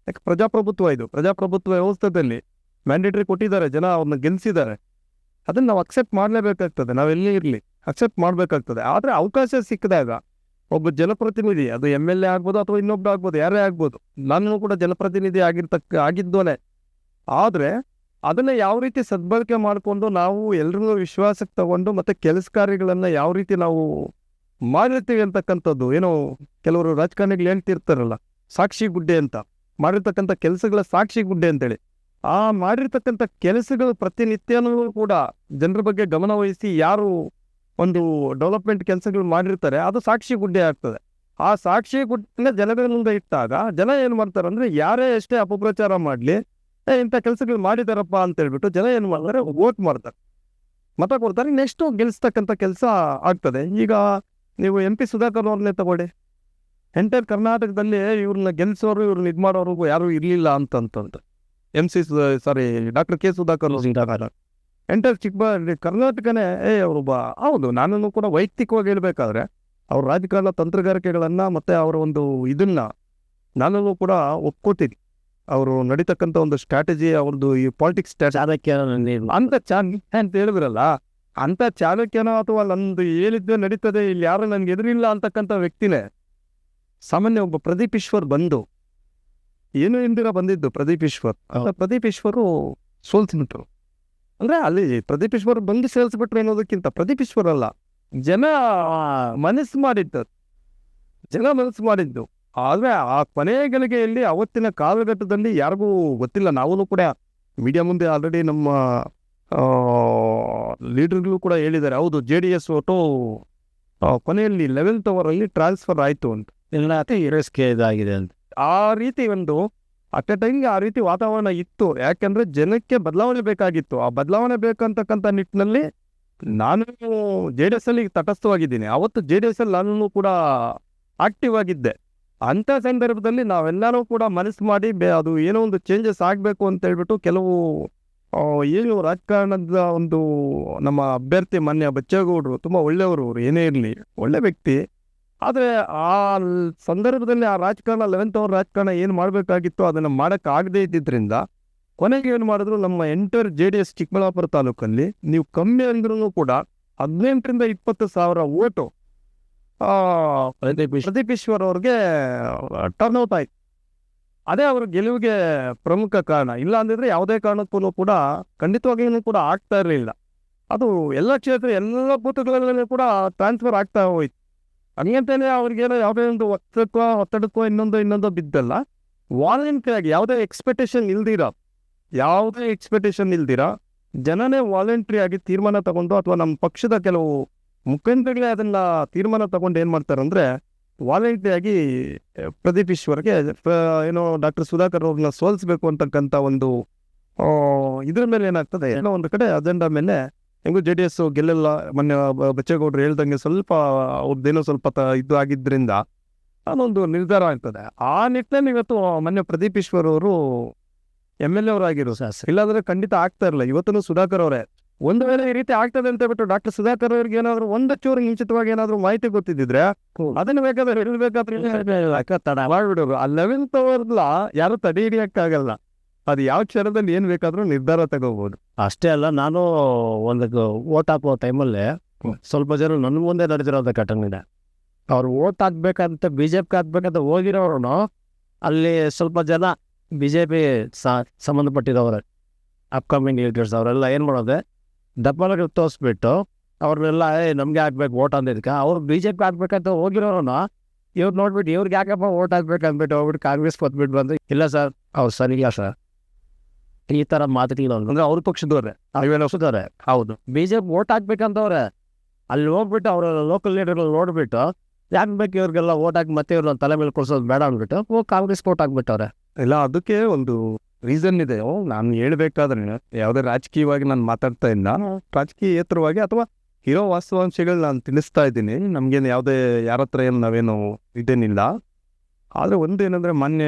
ಯಾಕೆ ಪ್ರಜಾಪ್ರಭುತ್ವ ಇದು, ಪ್ರಜಾಪ್ರಭುತ್ವ ವ್ಯವಸ್ಥೆಯಲ್ಲಿ ಮ್ಯಾಂಡೇಟ್ರಿ ಕೊಟ್ಟಿದ್ದಾರೆ, ಜನ ಅವ್ರನ್ನ ಗೆಲ್ಲಿಸಿದ್ದಾರೆ. ಅದನ್ನು ನಾವು ಅಕ್ಸೆಪ್ಟ್ ಮಾಡಲೇಬೇಕಾಗ್ತದೆ, ನಾವೆಲ್ಲೇ ಇರಲಿ ಅಕ್ಸೆಪ್ಟ್ ಮಾಡಬೇಕಾಗ್ತದೆ. ಆದರೆ ಅವಕಾಶ ಸಿಕ್ಕಿದಾಗ ಒಬ್ಬ ಜನಪ್ರತಿನಿಧಿ, ಅದು MLA ಆಗ್ಬೋದು ಅಥವಾ ಇನ್ನೊಬ್ಬ ಆಗ್ಬೋದು, ಯಾರೇ ಆಗ್ಬೋದು, ನಾನು ಕೂಡ ಜನಪ್ರತಿನಿಧಿ ಆಗಿದ್ದೋನೆ. ಆದರೆ ಅದನ್ನು ಯಾವ ರೀತಿ ಸದ್ಬಳಕೆ ಮಾಡಿಕೊಂಡು ನಾವು ಎಲ್ಲರಿಗೂ ವಿಶ್ವಾಸಕ್ಕೆ ತಗೊಂಡು ಮತ್ತು ಕೆಲಸ ಕಾರ್ಯಗಳನ್ನು ಯಾವ ರೀತಿ ನಾವು ಮಾಡಿರ್ತೀವಿ ಅಂತಕ್ಕಂಥದ್ದು, ಏನೋ ಕೆಲವರು ರಾಜಕಾರಣಿಗಳು ಹೇಳ್ತಿರ್ತಾರಲ್ಲ ಸಾಕ್ಷಿ ಗುಡ್ಡೆ ಅಂತ, ಮಾಡಿರ್ತಕ್ಕಂಥ ಕೆಲಸಗಳ ಸಾಕ್ಷಿ ಗುಡ್ಡೆ ಅಂತೇಳಿ. ಆ ಮಾಡಿರ್ತಕ್ಕಂಥ ಕೆಲಸಗಳು ಪ್ರತಿನಿತ್ಯನೂ ಕೂಡ ಜನರ ಬಗ್ಗೆ ಗಮನ ವಹಿಸಿ ಯಾರು ಒಂದು ಡೆವಲಪ್ಮೆಂಟ್ ಕೆಲಸಗಳು ಮಾಡಿರ್ತಾರೆ ಅದು ಸಾಕ್ಷಿ ಗುಡ್ಡೆ ಆಗ್ತದೆ. ಆ ಸಾಕ್ಷಿ ಗುಡ್ಡೆ ಜನಗಳ ಮುಂದೆ ಇಟ್ಟಾಗ ಜನ ಏನು ಮಾಡ್ತಾರೆ ಅಂದರೆ, ಯಾರೇ ಎಷ್ಟೇ ಅಪಪ್ರಚಾರ ಮಾಡಲಿ, ಇಂಥ ಕೆಲಸಗಳು ಮಾಡಿದಾರಪ್ಪ ಅಂತ ಹೇಳ್ಬಿಟ್ಟು ಜನ ಏನು ಮಾಡ್ತಾರೆ, ವೋಟ್ ಮಾಡ್ತಾರೆ, ಮತ ಕೊಡ್ತಾರೆ, ನೆಕ್ಸ್ಟು ಗೆಲ್ಲಿಸ್ತಕ್ಕಂಥ ಕೆಲಸ ಆಗ್ತದೆ. ಈಗ ನೀವು MP ಸುಧಾಕರ್ ಅವ್ರನ್ನೇ ತಗೊಳ್ಳಿ, ಎಂಟೈರ್ ಕರ್ನಾಟಕದಲ್ಲಿ ಇವ್ರನ್ನ ಗೆಲ್ಲಿಸೋರು, ಇವ್ರನ್ನ ಇದು ಮಾಡೋರು ಯಾರೂ ಇರಲಿಲ್ಲ ಅಂತಂತ. ಡಾಕ್ಟರ್ K ಸುಧಾಕರ್ ಎಂಟೈರ್ ಕರ್ನಾಟಕನೇ ಅವ್ರೊಬ್ಬ. ಹೌದು, ನಾನು ಕೂಡ ವೈಯಕ್ತಿಕವಾಗಿ ಹೇಳ್ಬೇಕಾದ್ರೆ ಅವ್ರ ರಾಜಕಾರಣ ತಂತ್ರಗಾರಿಕೆಗಳನ್ನು ಮತ್ತು ಅವರ ಒಂದು ಇದನ್ನು ನಾನು ಕೂಡ ಒಪ್ಕೋತೀನಿ. ಅವರು ನಡೀತಕ್ಕಂಥ ಒಂದು ಸ್ಟ್ರಾಟಜಿ, ಅವ್ರದ್ದು ಈ ಪಾಲಿಟಿಕ್ಸ್ ಚಾಣಕ್ಯ ಅಂತ ಅಂತ ಹೇಳಿದ್ರಲ್ಲ, ಅಂಥ ಚಾಣಕ್ಯನೋ ಅಥವಾ ನಂದು ಏನಿದ್ದೇ ನಡೀತದೆ, ಇಲ್ಲಿ ಯಾರು ನನಗೆ ಎದುರಿಲ್ಲ ಅಂತಕ್ಕಂಥ ವ್ಯಕ್ತಿನೇ ಸಾಮಾನ್ಯ ಒಬ್ಬ ಪ್ರದೀಪ್ ಈಶ್ವರ್ ಬಂದು ಏನು ಇಂದಿರ ಬಂದಿದ್ದು ಪ್ರದೀಪ್ ಈಶ್ವರ್ ಪ್ರದೀಪ್ ಈಶ್ವರು ಸೋಲ್ಸ್ಬಿಟ್ರು. ಅಂದ್ರೆ ಅಲ್ಲಿ ಪ್ರದೀಪ್ ಈಶ್ವರ್ ಬಂದು ಸೇಲ್ಸ್ಬಿಟ್ರು ಅನ್ನೋದಕ್ಕಿಂತ ಪ್ರದೀಪ್ ಈಶ್ವರ್ ಅಲ್ಲ, ಜನ ಮನಸ್ಸು ಮಾಡಿದ್ದು. ಆದ್ರೆ ಆ ಕೊನೆಯ ಗಳಿಗೆಯಲ್ಲಿ ಅವತ್ತಿನ ಕಾಲಘಟ್ಟದಲ್ಲಿ ಯಾರಿಗೂ ಗೊತ್ತಿಲ್ಲ. ನಾವು ಕೂಡ ಮೀಡಿಯಾ ಮುಂದೆ ಆಲ್ರೆಡಿ ನಮ್ಮ ಲೀಡರ್ಗಳು ಕೂಡ ಹೇಳಿದ್ದಾರೆ, ಹೌದು JDS ಓಟು ಕೊನೆಯಲ್ಲಿ 11th ಅವರಲ್ಲಿ ಟ್ರಾನ್ಸ್ಫರ್ ಆಯಿತು ಅಂತ. ಇರಸ್ಕೆ ಇದಾಗಿದೆ ಅಂತ ಆ ರೀತಿ ಒಂದು ಅಟ್ ಎ ಟೈಮ್ಗೆ ಆ ರೀತಿ ವಾತಾವರಣ ಇತ್ತು. ಯಾಕೆಂದ್ರೆ ಜನಕ್ಕೆ ಬದಲಾವಣೆ ಬೇಕಾಗಿತ್ತು. ಆ ಬದಲಾವಣೆ ಬೇಕಂತಕ್ಕಂಥ ನಿಟ್ಟಿನಲ್ಲಿ ನಾನು JDS ಅಲ್ಲಿ ತಟಸ್ಥವಾಗಿದ್ದೀನಿ. ಅವತ್ತು JDS ಅಲ್ಲಿ ನಾನು ಕೂಡ ಆಕ್ಟಿವ್ ಆಗಿದ್ದೆ. ಅಂಥ ಸಂದರ್ಭದಲ್ಲಿ ನಾವೆಲ್ಲರೂ ಕೂಡ ಮನಸ್ಸು ಮಾಡಿ ಅದು ಏನೋ ಒಂದು ಚೇಂಜಸ್ ಆಗಬೇಕು ಅಂತ ಹೇಳ್ಬಿಟ್ಟು ಕೆಲವು ಏನು ರಾಜಕಾರಣದ ಒಂದು ನಮ್ಮ ಅಭ್ಯರ್ಥಿ ಮಾನ್ಯ ಬಚ್ಚೇಗೌಡರು ತುಂಬ ಒಳ್ಳೆಯವರು, ಅವರು ಏನೇ ಇರಲಿ ಒಳ್ಳೆ ವ್ಯಕ್ತಿ. ಆದರೆ ಆ ಸಂದರ್ಭದಲ್ಲಿ ಆ ರಾಜಕಾರಣ 11th ಅವರ್ ರಾಜಕಾರಣ ಏನು ಮಾಡಬೇಕಾಗಿತ್ತು ಅದನ್ನು ಮಾಡೋಕ್ಕಾಗದೇ ಇದ್ದಿದ್ದರಿಂದ ಕೊನೆಗೆ ಏನು ಮಾಡಿದ್ರು, ನಮ್ಮ ಎಂಟರ್ JDS ಚಿಕ್ಕಬಳ್ಳಾಪುರ ತಾಲೂಕಲ್ಲಿ ನೀವು ಕಮ್ಮಿ ಅಂದ್ರೂ ಕೂಡ 18,000 to 20,000 ಓಟು ಪ್ರದೀಪ್ ಈಶ್ವರ್ ಅವ್ರಿಗೆ ಟರ್ನ್ಔಟ್ ಆಯ್ತು. ಅದೇ ಅವ್ರ ಗೆಲುವಿಗೆ ಪ್ರಮುಖ ಕಾರಣ. ಇಲ್ಲ ಅಂದಿದ್ರೆ ಯಾವುದೇ ಕಾರಣಕ್ಕೂ ಕೂಡ ಖಂಡಿತವಾಗಿಯೂ ಕೂಡ ಆಗ್ತಾ ಇರಲಿಲ್ಲ. ಅದು ಎಲ್ಲ ಕ್ಷೇತ್ರ ಎಲ್ಲ ಬೂತ್ಗಳಲ್ಲಿ ಕೂಡ ಟ್ರಾನ್ಸ್ಫರ್ ಆಗ್ತಾ ಹೋಯ್ತು. ಹಂಗಂತೇನೆ ಅವ್ರಿಗೇನೋ ಯಾವುದೇ ಒಂದು ಒತ್ತಡಕ್ಕೋ ಇನ್ನೊಂದೋ ಬಿದ್ದಲ್ಲ. ವಾಲಂಟ್ರಿ ಆಗಿ ಯಾವುದೇ ಎಕ್ಸ್ಪೆಕ್ಟೇಷನ್ ಇಲ್ದಿರ ಜನನೇ ವಾಲಂಟ್ರಿ ಆಗಿ ತೀರ್ಮಾನ ತಗೊಂಡು, ಅಥವಾ ನಮ್ಮ ಪಕ್ಷದ ಕೆಲವು ಮುಖಂಡರುಗಳೇ ಅದನ್ನ ತೀರ್ಮಾನ ತಗೊಂಡು ಏನು ಮಾಡ್ತಾರೆ ಅಂದರೆ, ವಾಲಂಟ್ರಿ ಆಗಿ ಪ್ರದೀಪ್ ಈಶ್ವರ್ಗೆ ಏನೋ ಡಾಕ್ಟರ್ ಸುಧಾಕರ್ ಅವ್ರನ್ನ ಸೋಲಿಸ್ಬೇಕು ಅಂತಕ್ಕಂಥ ಒಂದು ಇದ್ರ ಮೇಲೆ ಏನಾಗ್ತದೆ, ಏನೋ ಒಂದು ಕಡೆ ಅಜೆಂಡಾ ಮೇಲೆ ಹೆಂಗೂ JDS ಗೆಲ್ಲಲ್ಲ. ಮೊನ್ನೆ ಬಚ್ಚೇಗೌಡರು ಹೇಳ್ದಂಗೆ ಸ್ವಲ್ಪ ಅವ್ರದ್ದೇನೋ ಸ್ವಲ್ಪ ಇದು ಆಗಿದ್ದರಿಂದ ಅದೊಂದು ನಿರ್ಧಾರ ಆಗ್ತದೆ. ಆ ನಿಟ್ಟಿನಲ್ಲಿ ಇವತ್ತು ಮೊನ್ನೆ ಪ್ರದೀಪ್ ಈಶ್ವರ್ ಅವರು MLA ಅವರಾಗಿರೋ ಇಲ್ಲಾಂದ್ರೆ ಖಂಡಿತ ಆಗ್ತಾ ಇರಲಿಲ್ಲ. ಇವತ್ತು ಸುಧಾಕರ್ ಅವರೇ ಒಂದು ವೇಳೆ ಈ ರೀತಿ ಆಗ್ತದೆ ಅಂತ ಹೇಳ್ಬಿಟ್ಟು ಡಾಕ್ಟರ್ ಸುಧಾಕರ್ ಅವ್ರಿಗೆ ಏನಾದ್ರು ಒಂದು ಚೂರು ಮುಂಚಿತವಾಗಿ ಏನಾದ್ರು ಮಾಹಿತಿ ಗೊತ್ತಿದ್ದಿದ್ರೆ ಅದನ್ನ ಬೇಕಾದ್ರೆ ಮಾಡ್ಬಿಡೋರು. ಆ 11th ಅವರ್ಲ ಯಾರು ತಡೆ ಹಿಡಿಯಕ್ಕಾಗಲ್ಲ. ಅದು ಯಾವ ಕ್ಷಣದಲ್ಲಿ ಏನ್ ಬೇಕಾದ್ರೂ ನಿರ್ಧಾರ ತಗೋಬಹುದು. ಅಷ್ಟೇ ಅಲ್ಲ, ನಾನು ಒಂದು ಓಟ್ ಹಾಕುವ ಟೈಮಲ್ಲಿ ಸ್ವಲ್ಪ ಜನ ನನ್ನ ಮುಂದೆ ನಡೆದಿರೋದ ಘಟನೆ. ಅವ್ರು ಓಟ್ ಹಾಕ್ಬೇಕಂತ BJP ಹಾಕ್ಬೇಕಂತ ಹೋಗಿರೋರು ಅಲ್ಲಿ ಸ್ವಲ್ಪ ಜನ BJP ಸಂಬಂಧಪಟ್ಟಿರೋರು ಅಪ್ಕಮಿಂಗ್ ಲೀಡರ್ಸ್ ಅವರೆಲ್ಲ ಏನು ಮಾಡೋದೆ, ದಪ್ಪಲಗಳು ತೋರಿಸ್ಬಿಟ್ಟು ಅವ್ರನ್ನೆಲ್ಲ ನಮಗೆ ಹಾಕ್ಬೇಕು ಓಟ್ ಅಂದಿದ್ದಕ್ಕೆ ಅವ್ರು BJP ಹಾಕ್ಬೇಕಂತ ಹೋಗಿರೋರು ಇವ್ರು ನೋಡ್ಬಿಟ್ಟು ಇವ್ರಿಗೆ ಯಾಕಪ್ಪ ಓಟ್ ಹಾಕ್ಬೇಕಂದ್ಬಿಟ್ಟು ಹೋಗ್ಬಿಟ್ಟು ಕಾಂಗ್ರೆಸ್ ಕೊತ್ಬಿಟ್ಟು ಬಂದು, ಇಲ್ಲ ಸರ್ ಅವ್ರು ಸರಿಯಿಲ್ಲ ಸರ್, ಈ ಥರ ಮಾತುಗಳು ಅಂದ್ರೆ ಅವ್ರ ಪಕ್ಷದವ್ರೆ ವರ್ಷದವ್ರೆ. ಹೌದು, BJP ಓಟ್ ಹಾಕ್ಬೇಕಂತವ್ರೆ. ಅಲ್ಲಿ ಹೋಗ್ಬಿಟ್ಟು ಅವರ ಲೋಕಲ್ ಲೀಡರ್ಗಳು ನೋಡ್ಬಿಟ್ಟು ಯಾಕೆ ಬೇಕು ಇವ್ರಿಗೆಲ್ಲ ಓಟ್ ಹಾಕಿ ಮತ್ತೆ ಇವ್ರನ್ನ ತಲೆ ಮೇಲೆ ಕೊಡ್ಸೋದು ಬೇಡ ಅಂದ್ಬಿಟ್ಟು ಕಾಂಗ್ರೆಸ್ ಓಟ್ ಹಾಕ್ಬಿಟ್ಟವ್ರೆ. ಇಲ್ಲ, ಅದಕ್ಕೆ ಒಂದು ರೀಸನ್ ಇದೆ. ನಾನು ಹೇಳ್ಬೇಕಾದ್ರೆ ಯಾವುದೇ ರಾಜಕೀಯವಾಗಿ ನಾನು ಮಾತಾಡ್ತಾ ಇಲ್ಲ, ರಾಜಕೀಯೇತರವಾಗಿ ಅಥವಾ ಇರೋ ವಾಸ್ತವಾಂಶಗಳು ನಾನು ತಿಳಿಸ್ತಾ ಇದ್ದೀನಿ. ನಮಗೇನು ಯಾವುದೇ ಯಾರ ಹತ್ರ ಏನು ನಾವೇನು ಇದೇನಿಲ್ಲ. ಆದರೆ ಒಂದು ಏನಂದರೆ, ಮಾನ್ಯ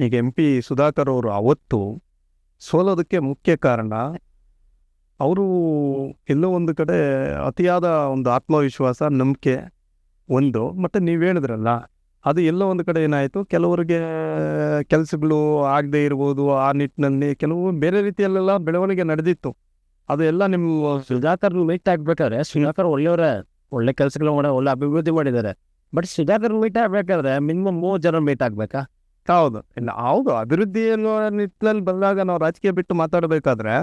ಈಗ MP ಸುಧಾಕರ್ ಅವರು ಅವತ್ತು ಸೋಲೋದಕ್ಕೆ ಮುಖ್ಯ ಕಾರಣ ಅವರು ಎಲ್ಲೋ ಒಂದು ಕಡೆ ಅತಿಯಾದ ಒಂದು ಆತ್ಮವಿಶ್ವಾಸ, ನಂಬಿಕೆ ಒಂದು, ಮತ್ತು ನೀವು ಹೇಳಿದ್ರಲ್ಲ ಅದು ಎಲ್ಲೋ ಒಂದು ಕಡೆ ಏನಾಯಿತು, ಕೆಲವರಿಗೆ ಕೆಲಸಗಳು ಆಗದೆ ಇರ್ಬೋದು. ಆ ನಿಟ್ಟಿನಲ್ಲಿ ಕೆಲವು ಬೇರೆ ರೀತಿಯಲ್ಲೆಲ್ಲ ಬೆಳವಣಿಗೆ ನಡೆದಿತ್ತು. ಅದು ಎಲ್ಲ ನಿಮ್ಮ ಸುಧಾಕರ್ ಮೀಟ್ ಆಗ್ಬೇಕಾದ್ರೆ ಸುಧಾಕರ್ ಒಳ್ಳೆಯವರೇ, ಒಳ್ಳೆ ಕೆಲಸಗಳು ಮಾಡೋ, ಒಳ್ಳೆ ಅಭಿವೃದ್ಧಿ ಮಾಡಿದ್ದಾರೆ. ಬಟ್ ಸುಧಾಕರ್ ಮೀಟ್ ಆಗ್ಬೇಕಾದ್ರೆ ಮಿನಿಮಮ್ 3 ಜನ ಮೀಟ್ ಆಗ್ಬೇಕಾ? ಹೌದು, ಇಲ್ಲ ಹೌದು. ಅಭಿವೃದ್ಧಿ ಅನ್ನೋ ನಿಟ್ಟಿನಲ್ಲಿ ಬಂದಾಗ ನಾವು ರಾಜಕೀಯ ಬಿಟ್ಟು ಮಾತಾಡಬೇಕಾದ್ರೆ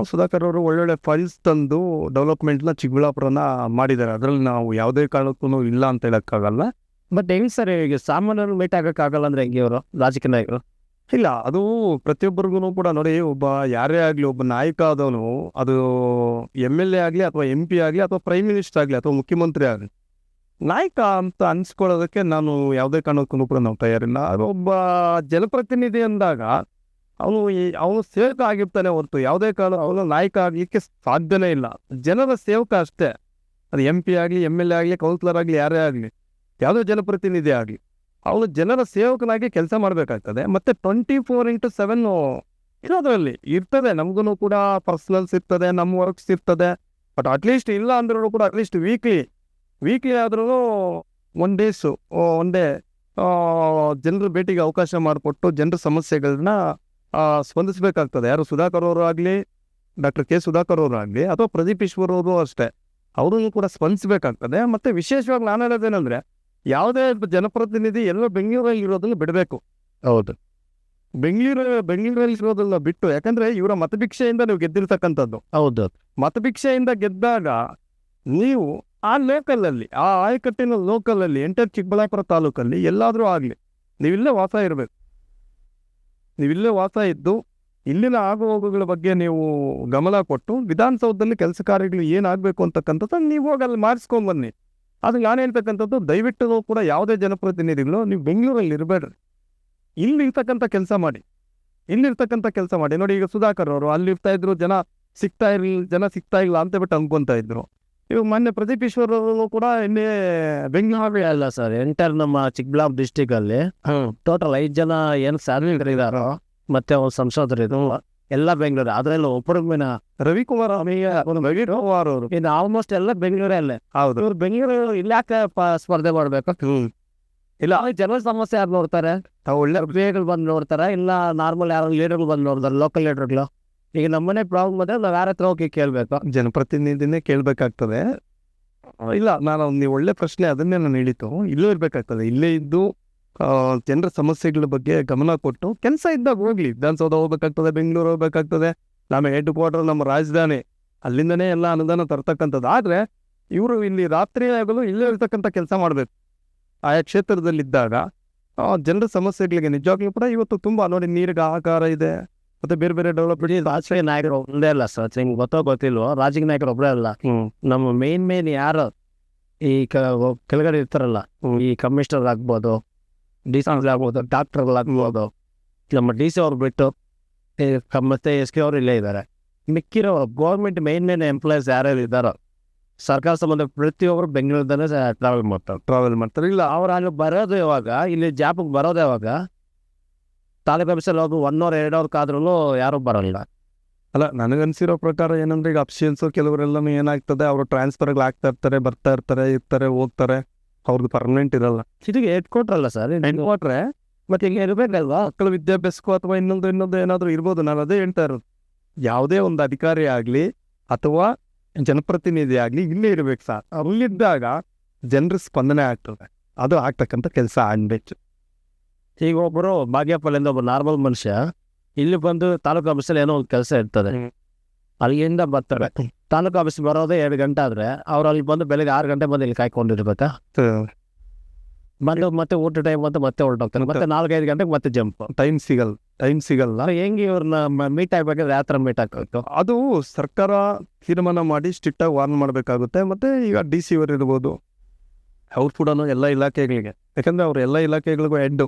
ಸುಧಾಕರ್ ಅವರು ಒಳ್ಳೊಳ್ಳೆ ಫೈಲ್ಸ್ ತಂದು ಡೆವಲಪ್ಮೆಂಟ್ನ ಚಿಕ್ಕಬಳ್ಳಾಪುರನ ಮಾಡಿದ್ದಾರೆ. ಅದರಲ್ಲಿ ನಾವು ಯಾವುದೇ ಕಾರಣಕ್ಕೂ ಇಲ್ಲ ಅಂತ ಹೇಳೋಕ್ಕಾಗಲ್ಲ. ಬಟ್ ಹೆಂಗೆ ಸರ್, ಈಗ ಸಾಮಾನ್ಯರು ಮೀಟ್ ಆಗೋಕ್ಕಾಗಲ್ಲ ಅಂದರೆ ಹೆಂಗೆ ಅವರು ರಾಜಕೀಯ ನಾಯಕರು? ಇಲ್ಲ, ಅದು ಪ್ರತಿಯೊಬ್ಬರಿಗೂ ಕೂಡ ನೋಡಿ, ಒಬ್ಬ ಯಾರೇ ಆಗಲಿ, ಒಬ್ಬ ನಾಯಕ ಆದವನು, ಅದು MLA ಆಗಲಿ ಅಥವಾ MP ಆಗಲಿ ಅಥವಾ ಪ್ರೈಮ್ ಮಿನಿಸ್ಟರ್ ಆಗಲಿ ಅಥವಾ ಮುಖ್ಯಮಂತ್ರಿ ಆಗಲಿ, ನಾಯಕ ಅಂತ ಅನ್ಸ್ಕೊಳ್ಳೋದಕ್ಕೆ ನಾನು ಯಾವುದೇ ಕಾರಣಕ್ಕೂ ಕೂಡ ನಾವು ತಯಾರಿಲ್ಲ. ಅದು ಒಬ್ಬ ಜನಪ್ರತಿನಿಧಿ ಅಂದಾಗ ಅವನು ಸೇವಕ ಆಗಿರ್ತಾನೆ ಹೊರತು ಯಾವುದೇ ಕಾರಣ ಅವನು ನಾಯಕ ಆಗಲಿಕ್ಕೆ ಸಾಧ್ಯನೇ ಇಲ್ಲ. ಜನರ ಸೇವಕ ಅಷ್ಟೇ. ಅದು MP ಆಗಲಿ, MLA ಆಗಲಿ, ಕೌನ್ಸಿಲರ್ ಆಗಲಿ, ಯಾರೇ ಆಗಲಿ, ಯಾವುದೇ ಜನಪ್ರತಿನಿಧಿ ಆಗಲಿ, ಅವನು ಜನರ ಸೇವಕನಾಗಿ ಕೆಲಸ ಮಾಡಬೇಕಾಗ್ತದೆ. ಮತ್ತು 24/7 ಇರೋದ್ರಲ್ಲಿ ಇರ್ತದೆ. ನಮಗೂ ಕೂಡ ಪರ್ಸನಲ್ಸ್ ಇರ್ತದೆ, ನಮ್ಮ ವರ್ಕ್ಸ್ ಇರ್ತದೆ. ಬಟ್ ಅಟ್ಲೀಸ್ಟ್ ಇಲ್ಲ ಅಂದ್ರೂ ಕೂಡ ಅಟ್ಲೀಸ್ಟ್ ವೀಕ್ಲಿ ಆದ್ರೂ ಒನ್ ಡೇ ಜನರ ಭೇಟಿಗೆ ಅವಕಾಶ ಮಾಡಿಕೊಟ್ಟು ಜನರ ಸಮಸ್ಯೆಗಳನ್ನ ಸ್ಪಂದಿಸಬೇಕಾಗ್ತದೆ. ಯಾರು ಸುಧಾಕರ್ ಅವರು ಆಗಲಿ, ಡಾಕ್ಟರ್ K ಸುಧಾಕರ್ ಅವರು ಆಗಲಿ, ಅಥವಾ ಪ್ರದೀಪ್ ಈಶ್ವರ್ ಅವರು ಅಷ್ಟೇ, ಅವರನ್ನು ಕೂಡ ಸ್ಪಂದಿಸಬೇಕಾಗ್ತದೆ. ಮತ್ತು ವಿಶೇಷವಾಗಿ ನಾನು ಹೇಳೋದೇನೆಂದರೆ, ಯಾವುದೇ ಜನಪ್ರತಿನಿಧಿ ಎಲ್ಲ ಬೆಂಗಳೂರಲ್ಲಿ ಇರೋದನ್ನ ಬಿಡಬೇಕು. ಹೌದು. ಬೆಂಗಳೂರಲ್ಲಿ ಇರೋದನ್ನ ಬಿಟ್ಟು, ಯಾಕಂದ್ರೆ ಇವರ ಮತಭಿಕ್ಷೆಯಿಂದ ನೀವು ಗೆದ್ದಿರ್ತಕ್ಕಂಥದ್ದು. ಹೌದು. ಮತಭಿಕ್ಷೆಯಿಂದ ಗೆದ್ದಾಗ ನೀವು ಆ ಲೋಕಲಲ್ಲಿ, ಆ ಆಯಕಟ್ಟಿನ ಲೋಕಲಲ್ಲಿ, ಎಂಟರ್ ಚಿಕ್ಕಬಳ್ಳಾಪುರ ತಾಲೂಕಲ್ಲಿ ಎಲ್ಲಾದರೂ ಆಗಲಿ ನೀವಿಲ್ಲೇ ವಾಸ ಇರಬೇಕು. ನೀವಿಲ್ಲೇ ವಾಸ ಇದ್ದು ಇಲ್ಲಿನ ಆಗು ಹೋಗುಗಳ ಬಗ್ಗೆ ನೀವು ಗಮನ ಕೊಟ್ಟು ವಿಧಾನಸೌಧದಲ್ಲಿ ಕೆಲಸ ಕಾರ್ಯಗಳು ಏನಾಗಬೇಕು ಅಂತಕ್ಕಂಥದ್ದು ನೀವು ಹೋಗಿ ಅಲ್ಲಿ ಮಾಡಿಸ್ಕೊಂಬನ್ನಿ. ಅದು ನಾನು ಹೇಳ್ತಕ್ಕಂಥದ್ದು, ದಯವಿಟ್ಟು ಕೂಡ ಯಾವುದೇ ಜನಪ್ರತಿನಿಧಿಗಳು ನೀವು ಬೆಂಗಳೂರಲ್ಲಿ ಇರಬೇಡ್ರಿ, ಇಲ್ಲಿರ್ತಕ್ಕಂಥ ಕೆಲಸ ಮಾಡಿ. ನೋಡಿ, ಈಗ ಸುಧಾಕರ್ ಅವರು ಅಲ್ಲಿರ್ತಾ ಇದ್ರು, ಜನ ಸಿಗ್ತಾ ಇಲ್ಲ ಅಂತ ಬಿಟ್ಟು ಅನ್ಕೊಂತ ಇದ್ರು. ಇವಾಗ ಮೊನ್ನೆ ಪ್ರದೀಪ್ ಈಶ್ವರ್ ಅವರು ಕೂಡ ಇಲ್ಲಿ ಬೆಂಗಳೂರು ಅಲ್ಲ ಸರ್, ಎಂಟರ್ ನಮ್ಮ ಚಿಕ್ಕಬಳ್ಳಾಪುರ ಡಿಸ್ಟಿಕ್ ಅಲ್ಲಿ ಟೋಟಲ್ 5 ಜನ ಏನು ಸಾರ್ವಜನಿಕರು ಇದಾರೋ ಮತ್ತೆ ಅವ್ರು ಸಂಸದರು ಎಲ್ಲ ಬೆಂಗಳೂರು. ಅದ್ರಲ್ಲಿ ಒಬ್ಬರ ರವಿಕುಮಾರ್ ಅವರು ಇನ್ನು ಆಲ್ಮೋಸ್ಟ್ ಎಲ್ಲ ಬೆಂಗಳೂರಲ್ಲೇ. ಹೌದು. ಇವ್ರು ಬೆಂಗಳೂರು ಇಲ್ಲಾಕೆ ಸ್ಪರ್ಧೆ ಮಾಡ್ಬೇಕು? ಇಲ್ಲ, ಜನರ ಸಮಸ್ಯೆ ಯಾರು ನೋಡ್ತಾರೆ? ಒಳ್ಳೆ ಬೇಗಳು ಬಂದು ನೋಡ್ತಾರೆ, ಇಲ್ಲ ನಾರ್ಮಲ್ ಯಾರು ಲೀಡರ್ಗಳು ಬಂದು ನೋಡ್ತಾರೆ, ಲೋಕಲ್ ಲೀಡರ್ಗಳು. ಈಗ ನಮ್ಮನೆ ಪ್ರಾಬ್ಲಮ್ ಬಂದ್ರೆ ನಾವು ಯಾರ ಹತ್ರ ಹೋಗಿ ಕೇಳಬೇಕು? ಜನಪ್ರತಿನಿಧಿನೇ ಕೇಳಬೇಕಾಗ್ತದೆ. ಇಲ್ಲ, ನೀವು ಒಳ್ಳೆ ಪ್ರಶ್ನೆ, ಅದನ್ನೇ ನಾನು ಹೇಳಿತು. ಇಲ್ಲೂ ಇರಬೇಕಾಗ್ತದೆ. ಇಲ್ಲೇ ಇದ್ದು ಜನರ ಸಮಸ್ಯೆಗಳ ಬಗ್ಗೆ ಗಮನ ಕೊಟ್ಟು ಕೆಲಸ ಇದ್ದಾಗ ಹೋಗ್ಲಿ. ವಿಧಾನಸೌಧ ಹೋಗ್ಬೇಕಾಗ್ತದೆ, ಬೆಂಗಳೂರು ಹೋಗ್ಬೇಕಾಗ್ತದೆ, ನಮ್ಮ ಹೆಡ್ ಕ್ವಾರ್ಟರ್, ನಮ್ಮ ರಾಜಧಾನಿ, ಅಲ್ಲಿಂದನೇ ಎಲ್ಲ ಅನುದಾನ ತರ್ತಕ್ಕಂಥದ್ದು. ಆದರೆ ಇವರು ಇಲ್ಲಿ ರಾತ್ರಿ ಆಗಲು ಇಲ್ಲೇ ಇರ್ತಕ್ಕಂಥ ಕೆಲಸ ಮಾಡಬೇಕು. ಆಯಾ ಕ್ಷೇತ್ರದಲ್ಲಿದ್ದಾಗ ಜನರ ಸಮಸ್ಯೆಗಳಿಗೆ ನಿಜವಾಗ್ಲೂ ಕೂಡ ಇವತ್ತು ತುಂಬ ನೋಡಿ, ನೀರಿಗೆ ಆಕಾರ ಇದೆ, ಮತ್ತೆ ಬೇರೆ ಬೇರೆ ಡೆವಲಪ್ಮೆಂಟ್. ರಾಜಕೀಯ ನಾಯಕರು ಒಂದೇ ಅಲ್ಲ ಸರ್, ಹಿಂಗೆ ಗೊತ್ತಿಲ್ವೋ, ರಾಜಕೀಯ ನಾಯಕರು ಒಬ್ಬರೇ ಅಲ್ಲ. ನಮ್ಮ ಮೇನ್ ಯಾರು ಈ ಕೆಳಗಡೆ ಇರ್ತಾರಲ್ಲ, ಈ ಕಮಿಷನರ್ ಆಗ್ಬೋದು, DC ಆಗ್ಬೋದು, ಡಾಕ್ಟರ್ಗಳಾಗ್ಬೋದು, ನಮ್ಮ DC ಅವ್ರು ಬಿಟ್ಟು ಮತ್ತೆ SK ಅವರು ಇಲ್ಲೇ ಇದ್ದಾರೆ. ಮಿಕ್ಕಿರೋ ಗೌರ್ಮೆಂಟ್ ಮೇನ್ ಎಂಪ್ಲಾಯೀಸ್ ಯಾರ್ಯಾರು ಇದ್ದಾರೋ ಸರ್ಕಾರ ಸಂಬಂಧ ಪ್ರತಿಯೊಬ್ಬರು ಬೆಂಗಳೂರದಲ್ಲೇ ಟ್ರಾವೆಲ್ ಮಾಡ್ತಾರೆ. ಇಲ್ಲ, ಅವ್ರು ಅಲ್ಲಿ ಬರೋದು ಯಾವಾಗ, ಇಲ್ಲಿ ಜಾಪಿಗೆ ಬರೋದು ಯಾವಾಗ, ತಾಲೂಕು ಆಫೀಸಲ್ಲಿ ಹೋಗಿ 1 hour 2 hour ಕಾದ್ರೂ ಯಾರು ಬರೋಲ್ಲ. ಅಲ್ಲ, ನನಗನ್ಸಿರೋ ಪ್ರಕಾರ ಏನಂದ್ರೆ, ಈಗ ಅಫಿಷಿಯಲ್ಸು ಕೆಲವರೆಲ್ಲನೂ ಏನಾಗ್ತದೆ, ಅವರು ಟ್ರಾನ್ಸ್ಫರ್ಗಳು ಆಗ್ತಾ ಇರ್ತಾರೆ, ಬರ್ತಾ ಇರ್ತಾರೆ, ಹೋಗ್ತಾರೆ, ಅವ್ರಿಗೆ ಪರ್ಮನೆಂಟ್ ಇರಲ್ಲ. ಇದಕ್ಕೆ ಕೊಟ್ರಲ್ಲ ಸರ್, ಕೊಟ್ರೆ ಮತ್ತೆ ಹಿಂಗೆ ಇರಬೇಕಲ್ವಾ? ಮಕ್ಕಳ ವಿದ್ಯಾಭ್ಯಾಸಕ್ಕೂ ಅಥವಾ ಇನ್ನೊಂದು ಏನಾದರೂ ಇರ್ಬೋದು. ನಾನು ಅದೇ ಹೇಳ್ತಾ ಇರೋದು, ಯಾವುದೇ ಒಂದು ಅಧಿಕಾರಿ ಆಗಲಿ ಅಥವಾ ಜನಪ್ರತಿನಿಧಿ ಆಗಲಿ ಇಲ್ಲೇ ಇರ್ಬೇಕು ಸರ್. ಅಲ್ಲಿದ್ದಾಗ ಜನರ ಸ್ಪಂದನೆ ಆಗ್ತದೆ, ಅದು ಆಗ್ತಕ್ಕಂಥ ಕೆಲಸ ಆಗ್ಬೇಕು. ಈಗ ಒಬ್ಬರು ಭಾಗ್ಯಪಲ್ಲಿಂದ ಒಬ್ಬ ನಾರ್ಮಲ್ ಮನುಷ್ಯ ಇಲ್ಲಿ ಬಂದು ತಾಲೂಕು ಆಫೀಸಲ್ಲಿ ಏನೋ ಒಂದು ಕೆಲಸ ಇರ್ತದೆ, ಅಲ್ಲಿಂದ ಬರ್ತಾರೆ. ತಾಲೂಕು ಆಫೀಸ್ ಬರೋದೇ 2 ಗಂಟೆ ಆದರೆ ಅವ್ರು ಅಲ್ಲಿ ಬಂದು ಬೆಳಗ್ಗೆ 6 ಗಂಟೆ ಬಂದು ಇಲ್ಲಿ ಕಾಯ್ಕೊಂಡಿರ್ಬೇಕಾ? ಬಂದು ಮತ್ತೆ ಊಟ ಟೈಮ್ ಅಂತ ಮತ್ತೆ ಹೊರಟೋಗ್ತಾನೆ, ಮತ್ತೆ 4-5 ಗಂಟೆಗೆ ಮತ್ತೆ ಜಂಪ್. ಟೈಮ್ ಸಿಗಲ್ಲ. ಹೆಂಗೆ ಇವ್ರನ್ನ ಮೀಟ್ ಆಗ್ಬೇಕಾದ್ರೆ ಯಾವ ಥರ ಮೀಟ್ ಆಗ್ಬೇಕು? ಅದು ಸರ್ಕಾರ ತೀರ್ಮಾನ ಮಾಡಿ ಸ್ಟ್ರಿಕ್ಟಾಗಿ ವಾರ್ನ್ ಮಾಡಬೇಕಾಗುತ್ತೆ. ಮತ್ತು ಈಗ DC ಅವರು ಇರ್ಬೋದು, ಅವ್ರು ಕೂಡ ಎಲ್ಲ ಇಲಾಖೆಗಳಿಗೆ, ಯಾಕಂದರೆ ಅವರು ಎಲ್ಲ ಇಲಾಖೆಗಳಿಗೂ ಹೆಡ್ಡು.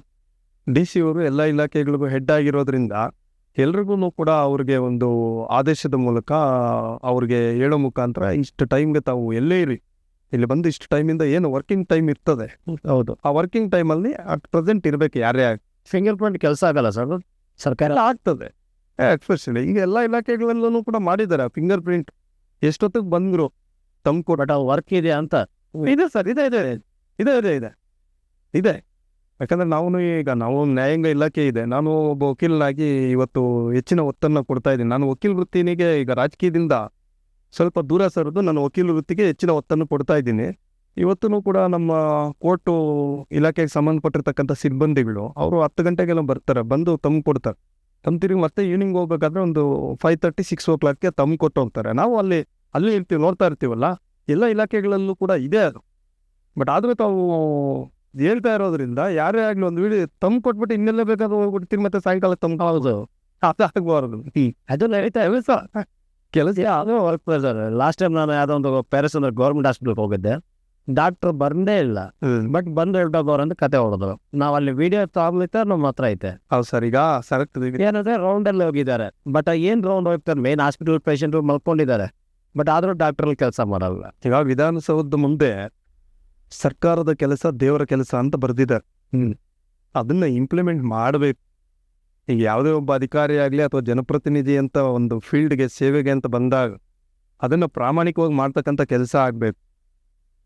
DC ಅವರು ಎಲ್ಲ ಇಲಾಖೆಗಳಿಗೂ ಹೆಡ್ ಆಗಿರೋದ್ರಿಂದ ಎಲ್ರಿಗೂ ಕೂಡ ಅವ್ರಿಗೆ ಒಂದು ಆದೇಶದ ಮೂಲಕ ಅವ್ರಿಗೆ ಹೇಳೋ ಮುಖಾಂತರ ಇಷ್ಟು ಟೈಮ್ಗೆ ತಾವು ಎಲ್ಲೇ ಇರಿ, ಇಲ್ಲಿ ಬಂದು ಇಷ್ಟು ಟೈಮಿಂದ ಏನು ವರ್ಕಿಂಗ್ ಟೈಮ್ ಇರ್ತದೆ, ಹೌದು, ಆ ವರ್ಕಿಂಗ್ ಟೈಮಲ್ಲಿ ಅಟ್ ಪ್ರೆಸೆಂಟ್ ಇರಬೇಕು. ಯಾರೇ ಆಗಿ ಫಿಂಗರ್ ಪ್ರಿಂಟ್ ಕೆಲಸ ಆಗಲ್ಲ ಸರ್, ಸರ್ಕಾರ ಆಗ್ತದೆ ಎಕ್ಸ್ಪೆಷಲಿ. ಈಗ ಎಲ್ಲ ಇಲಾಖೆಗಳಲ್ಲೂ ಕೂಡ ಮಾಡಿದ್ದಾರೆ ಫಿಂಗರ್ ಪ್ರಿಂಟ್. ಎಷ್ಟೊತ್ತಿಗೆ ಬಂದರು ತಮ್ಮ ಕೂಡ ವರ್ಕ್ ಇದೆ ಅಂತ ಇದೆ ಸರ್, ಇದೆ. ಯಾಕಂದರೆ ನಾವು ನ್ಯಾಯಾಂಗ ಇಲಾಖೆ ಇದೆ. ನಾನು ಒಬ್ಬ ವಕೀಲನಾಗಿ ಇವತ್ತು ಹೆಚ್ಚಿನ ಒತ್ತನ್ನು ಕೊಡ್ತಾ ಇದ್ದೀನಿ. ನಾನು ವಕೀಲ ವೃತ್ತಿನಿಗೆ ಈಗ ರಾಜಕೀಯದಿಂದ ಸ್ವಲ್ಪ ದೂರ ಸರಿದು ನಾನು ವಕೀಲ ವೃತ್ತಿಗೆ ಹೆಚ್ಚಿನ ಒತ್ತನ್ನು ಕೊಡ್ತಾ ಇದ್ದೀನಿ. ಇವತ್ತೂ ಕೂಡ ನಮ್ಮ ಕೋರ್ಟು ಇಲಾಖೆಗೆ ಸಂಬಂಧಪಟ್ಟಿರ್ತಕ್ಕಂಥ ಸಿಬ್ಬಂದಿಗಳು ಅವರು 10 ಗಂಟೆಗೆಲ್ಲ ಬರ್ತಾರೆ, ಬಂದು ತಮ್ಮ ಕೊಡ್ತಾರೆ. ತಮ್ಮ ತಿರುಗಿ ಮತ್ತೆ ಈವ್ನಿಂಗ್ ಹೋಗ್ಬೇಕಾದ್ರೆ ಒಂದು 5:30-6 o'clockಗೆ ತಮ್ಮ ಕೊಟ್ಟು ಹೋಗ್ತಾರೆ. ನಾವು ಅಲ್ಲಿ ಇರ್ತೀವಿ, ನೋಡ್ತಾ ಇರ್ತೀವಲ್ಲ. ಎಲ್ಲ ಇಲಾಖೆಗಳಲ್ಲೂ ಕೂಡ ಇದೆ ಅದು. ಬಟ್ ಆದರೂ ತಾವು ಹೇಳ್ತಾ ಇರೋದ್ರಿಂದ ಯಾರೇ ಆಗಲಿ ಒಂದು ವಿಡಿಯೋ ತಮ್ಮ ಕೊಟ್ಬಿಟ್ಟು ಇನ್ನೆಲ್ಲ ಬೇಕಾದ್ರೂ ಹೋಗ್ಬಿಡ್ತೀರಿ, ಮತ್ತೆ ಸಾಯಂಕಾಲ ತಮ್ಮ ಹೌದು, ಅದಾಗಬಾರ್ದು. ಅದು ನಡೀತಾ ಇದೆ ಸರ್ ಕೆಲಸ. ಅದು ವರ್ಕ್ ಪ್ರೆಸರ್. ಲಾಸ್ಟ್ ಟೈಮ್ ನಾನು ಯಾವುದೋ ಒಂದು ಪ್ಯಾರಿಸ್ ಅಂದ್ರೆ ಗೌರ್ಮೆಂಟ್ ಹಾಸ್ಪಿಟಲ್ಗೆ ಹೋಗಿದ್ದೆ, ಡಾಕ್ಟರ್ ಬಂದೇ ಇಲ್ಲ, ಬಟ್ ಬಂದು ಹೇಳ್ದವ್ರು ಅಂತ ಕತೆ ಹೊಡೆದ್ರು. ನಾವು ಅಲ್ಲಿ ವಿಡಿಯೋ ತಗೊಳ್ತಾ ನಮ್ಮ ಹತ್ರ ಐತೆ. ಹೌದು ಸರ್. ಈಗ ಏನಂದ್ರೆ ರೌಂಡಲ್ಲಿ ಹೋಗಿದ್ದಾರೆ, ಬಟ್ ಏನು ರೌಂಡ್ ಹೋಗ್ತಾರೆ, ಮೇನ್ ಹಾಸ್ಪಿಟಲ್ ಪೇಷಂಟ್ ಮಲ್ಕೊಂಡಿದ್ದಾರೆ, ಬಟ್ ಆದರೂ ಡಾಕ್ಟ್ರಲ್ಲಿ ಕೆಲಸ ಮಾಡಲ್ಲ. ಈಗ ವಿಧಾನಸೌಧದ ಮುಂದೆ ಸರ್ಕಾರದ ಕೆಲಸ ದೇವರ ಕೆಲಸ ಅಂತ ಬರೆದಿದ್ದಾರೆ. ಅದನ್ನ ಇಂಪ್ಲಿಮೆಂಟ್ ಮಾಡಬೇಕು. ಈಗ ಯಾವುದೇ ಒಬ್ಬ ಅಧಿಕಾರಿ ಆಗಲಿ ಅಥವಾ ಜನಪ್ರತಿನಿಧಿ ಅಂತ ಒಂದು ಫೀಲ್ಡ್ಗೆ ಸೇವೆಗೆ ಅಂತ ಬಂದಾಗ ಅದನ್ನು ಪ್ರಾಮಾಣಿಕವಾಗಿ ಮಾಡ್ತಕ್ಕಂಥ ಕೆಲಸ ಆಗಬೇಕು.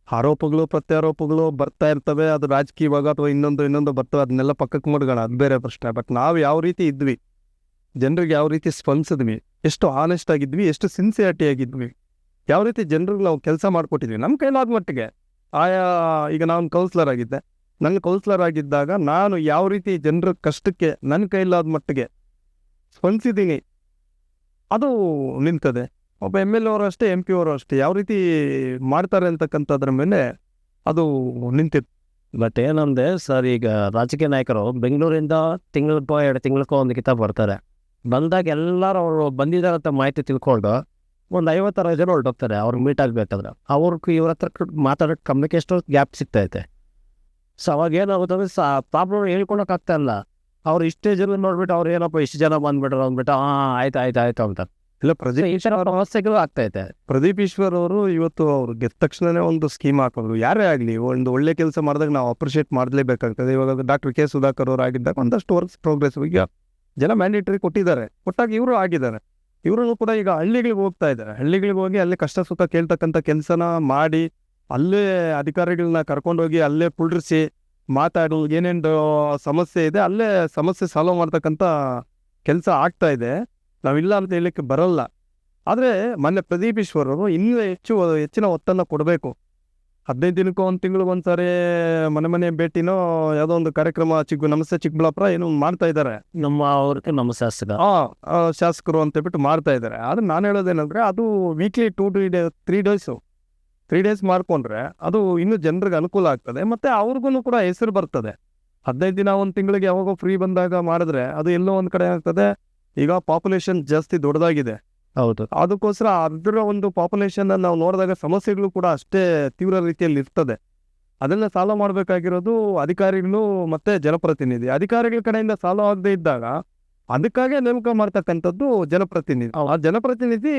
ಆರೋಪಗಳು ಪ್ರತ್ಯಾರೋಪಗಳು ಬರ್ತಾ ಇರ್ತವೆ, ಅದು ರಾಜಕೀಯವಾಗ ಅಥವಾ ಇನ್ನೊಂದು ಬರ್ತವೆ, ಅದನ್ನೆಲ್ಲ ಪಕ್ಕಕ್ಕೆ ಮುಡ್ಗೋಣ, ಅದು ಬೇರೆ ಪ್ರಶ್ನೆ. ಬಟ್ ನಾವು ಯಾವ ರೀತಿ ಇದ್ವಿ, ಜನರಿಗೆ ಯಾವ ರೀತಿ ಸ್ಪಂದಿಸಿದ್ವಿ, ಎಷ್ಟು ಆನೆಸ್ಟ್ ಆಗಿದ್ವಿ, ಎಷ್ಟು ಸಿನ್ಸಿಯಾರಿಟಿ ಆಗಿದ್ವಿ, ಯಾವ ರೀತಿ ಜನರಿಗೆ ನಾವು ಕೆಲಸ ಮಾಡಿಕೊಟ್ಟಿದ್ವಿ ನಮ್ಮ ಕೈಲಾದ ಮಟ್ಟಿಗೆ. ಆಯಾ ಈಗ ನಾನು ಕೌನ್ಸಿಲರ್ ಆಗಿದ್ದೆ. ನನ್ನ ಕೌನ್ಸಿಲರ್ ಆಗಿದ್ದಾಗ ನಾನು ಯಾವ ರೀತಿ ಜನರ ಕಷ್ಟಕ್ಕೆ ನನ್ನ ಕೈಲಾದ ಮಟ್ಟಿಗೆ ಸ್ಪಂದಿಸಿದ್ದೀನಿ ಅದು ನಿಂತದೆ. ಒಬ್ಬ MLA ಅವರು ಅಷ್ಟೇ, MP ಅವರು ಅಷ್ಟೇ, ಯಾವ ರೀತಿ ಮಾಡ್ತಾರೆ ಅಂತಕ್ಕಂಥದ್ರ ಮೇಲೆ ಅದು ನಿಂತಿತ್ತು. ಬಟ್ ಏನಂದ್ರೆ ಸರ್, ಈಗ ರಾಜಕೀಯ ನಾಯಕರು ಬೆಂಗಳೂರಿಂದ ತಿಂಗಳಿಗೋ 2 ತಿಂಗಳಿಗೋ ಒಂದು ಕಿತಾಬ್ ಬರ್ತಾರೆ. ಬಂದಾಗ ಎಲ್ಲರೂ ಅವರು ಬಂದಿದ್ದಾರೆ ಅಂತ ಮಾಹಿತಿ ತಿಳ್ಕೊಂಡು ಒಂದು 50-60 ಜನ ಹೊರಟೋಗ್ತಾರೆ ಅವ್ರಿಗೆ ಮೀಟ್ ಆಗಬೇಕಾದ್ರೆ. ಅವ್ರಿಗೆ ಇವ್ರ ಹತ್ರ ಮಾತಾಡೋಕ್ಕೆ ಕಮ್ಯುನಿಕೇಶನ್ ಗ್ಯಾಪ್ ಸಿಗ್ತೈತೆ. ಸೊ ಅವಾಗ ಏನಾಗುತ್ತೆ ಪ್ರಾಬ್ಲಮ್ ಹೇಳ್ಕೊಳಕ್ಕಾಗ್ತಾ ಇಲ್ಲ. ಅವ್ರು ಇಷ್ಟೇ ಜನ ನೋಡ್ಬಿಟ್ಟು ಅವ್ರು ಏನಪ್ಪ ಇಷ್ಟು ಜನ ಬಂದ್ಬಿಟ್ರು ಅಂದ್ಬಿಟ್ಟು ಆಯ್ತು ಅಂತಾರೆ. ಇಲ್ಲ, ಈ ಥರ ಸಮಸ್ಯೆಗಳು ಆಗ್ತೈತೆ. ಪ್ರದೀಪ್ ಈಶ್ವರ್ ಅವರು ಇವತ್ತು ಅವ್ರು ಗೆದ್ದ ತಕ್ಷಣನೇ ಒಂದು ಸ್ಕೀಮ್ ಹಾಕೋದು. ಯಾರೇ ಆಗಲಿ ಒಂದು ಒಳ್ಳೆ ಕೆಲಸ ಮಾಡಿದಾಗ ನಾವು ಅಪ್ರಿಷಿಯೇಟ್ ಮಾಡಲೇಬೇಕಾಗ್ತದೆ. ಇವಾಗ ಡಾಕ್ಟರ್ K. ಸುಧಾಕರ್ ಅವರು ಆಗಿದ್ದಾಗ ಒಂದಷ್ಟು ವರ್ಕ್ಸ್ ಪ್ರೋಗ್ರೆಸ್ ಈಗ ಜನ ಮ್ಯಾಂಡೇಟರಿ ಕೊಟ್ಟಾಗ ಇವರು ಆಗಿದ್ದಾರೆ. ಇವರು ಕೂಡ ಈಗ ಹಳ್ಳಿಗಳಿಗೆ ಹೋಗ್ತಾ ಇದ್ದಾರೆ. ಹಳ್ಳಿಗಳಿಗೆ ಹೋಗಿ ಅಲ್ಲೇ ಕಷ್ಟ ಸುಖ ಕೇಳ್ತಕ್ಕಂಥ ಕೆಲಸನ ಮಾಡಿ ಅಲ್ಲೇ ಅಧಿಕಾರಿಗಳನ್ನ ಕರ್ಕೊಂಡೋಗಿ ಅಲ್ಲೇ ಕುಳ್ಳಿರಿಸಿ ಮಾತಾಡೋ ಏನೇನು ಸಮಸ್ಯೆ ಇದೆ ಅಲ್ಲೇ ಸಮಸ್ಯೆ ಸಾಲ್ವ್ ಮಾಡ್ತಕ್ಕಂಥ ಕೆಲಸ ಆಗ್ತಾ ಇದೆ. ನಾವಿಲ್ಲ ಅಂತ ಹೇಳಲಿಕ್ಕೆ ಬರಲ್ಲ. ಆದರೆ ಮೊನ್ನೆ ಪ್ರದೀಪ್ ಈಶ್ವರ್ ಅವರು ಇನ್ನೂ ಹೆಚ್ಚಿನ ಒತ್ತನ್ನು ಕೊಡಬೇಕು. 15 ದಿನಕ್ಕೂ 1 ತಿಂಗಳಿಗೆ ಒಂದ್ಸಾರಿ ಮನೆ ಭೇಟಿನೋ ಯಾವುದೋ ಒಂದು ಕಾರ್ಯಕ್ರಮ ನಮಸ್ತೆ ಚಿಕ್ಕಬಳ್ಳಾಪುರ ಏನೋ ಮಾಡ್ತಾ ಇದ್ದಾರೆ. ಅವ್ರಿಗೆ ನಮ್ಮ ಶಾಸಕ ಶಾಸಕರು ಅಂತ ಹೇಳ್ಬಿಟ್ಟು ಮಾಡ್ತಾ ಇದ್ದಾರೆ. ಆದರೆ ನಾನು ಹೇಳೋದೇನಂದ್ರೆ ಅದು ವೀಕ್ಲಿ 3 ಡೇಸ್ ಮಾಡ್ಕೊಂಡ್ರೆ ಅದು ಇನ್ನೂ ಜನರಿಗೆ ಅನುಕೂಲ ಆಗ್ತದೆ. ಮತ್ತು ಅವ್ರಿಗೂ ಕೂಡ ಹೆಸರು ಬರ್ತದೆ. 15 ದಿನ 1 ತಿಂಗಳಿಗೆ ಯಾವಾಗೋ ಫ್ರೀ ಬಂದಾಗ ಮಾಡಿದ್ರೆ ಅದು ಎಲ್ಲೋ ಒಂದು ಕಡೆ ಆಗ್ತದೆ. ಈಗ ಪಾಪ್ಯುಲೇಷನ್ ಜಾಸ್ತಿ ದೊಡ್ಡದಾಗಿದೆ. ಹೌದು, ಅದಕ್ಕೋಸ್ಕರ ಅದರ ಒಂದು ಪಾಪ್ಯುಲೇಷನ್ ನಾವು ನೋಡಿದಾಗ ಸಮಸ್ಯೆಗಳು ಕೂಡ ಅಷ್ಟೇ ತೀವ್ರ ರೀತಿಯಲ್ಲಿ ಇರ್ತದೆ. ಅದೆಲ್ಲ ಸಾಲ್ವ್ ಮಾಡಬೇಕಾಗಿರೋದು ಅಧಿಕಾರಿಗಳು ಮತ್ತು ಜನಪ್ರತಿನಿಧಿ. ಅಧಿಕಾರಿಗಳ ಕಡೆಯಿಂದ ಸಾಲ್ವ್ ಆಗದೆ ಇದ್ದಾಗ ಅದಕ್ಕಾಗೇ ನೇಮಕ ಮಾಡ್ತಕ್ಕಂಥದ್ದು ಜನಪ್ರತಿನಿಧಿ. ಆ ಜನಪ್ರತಿನಿಧಿ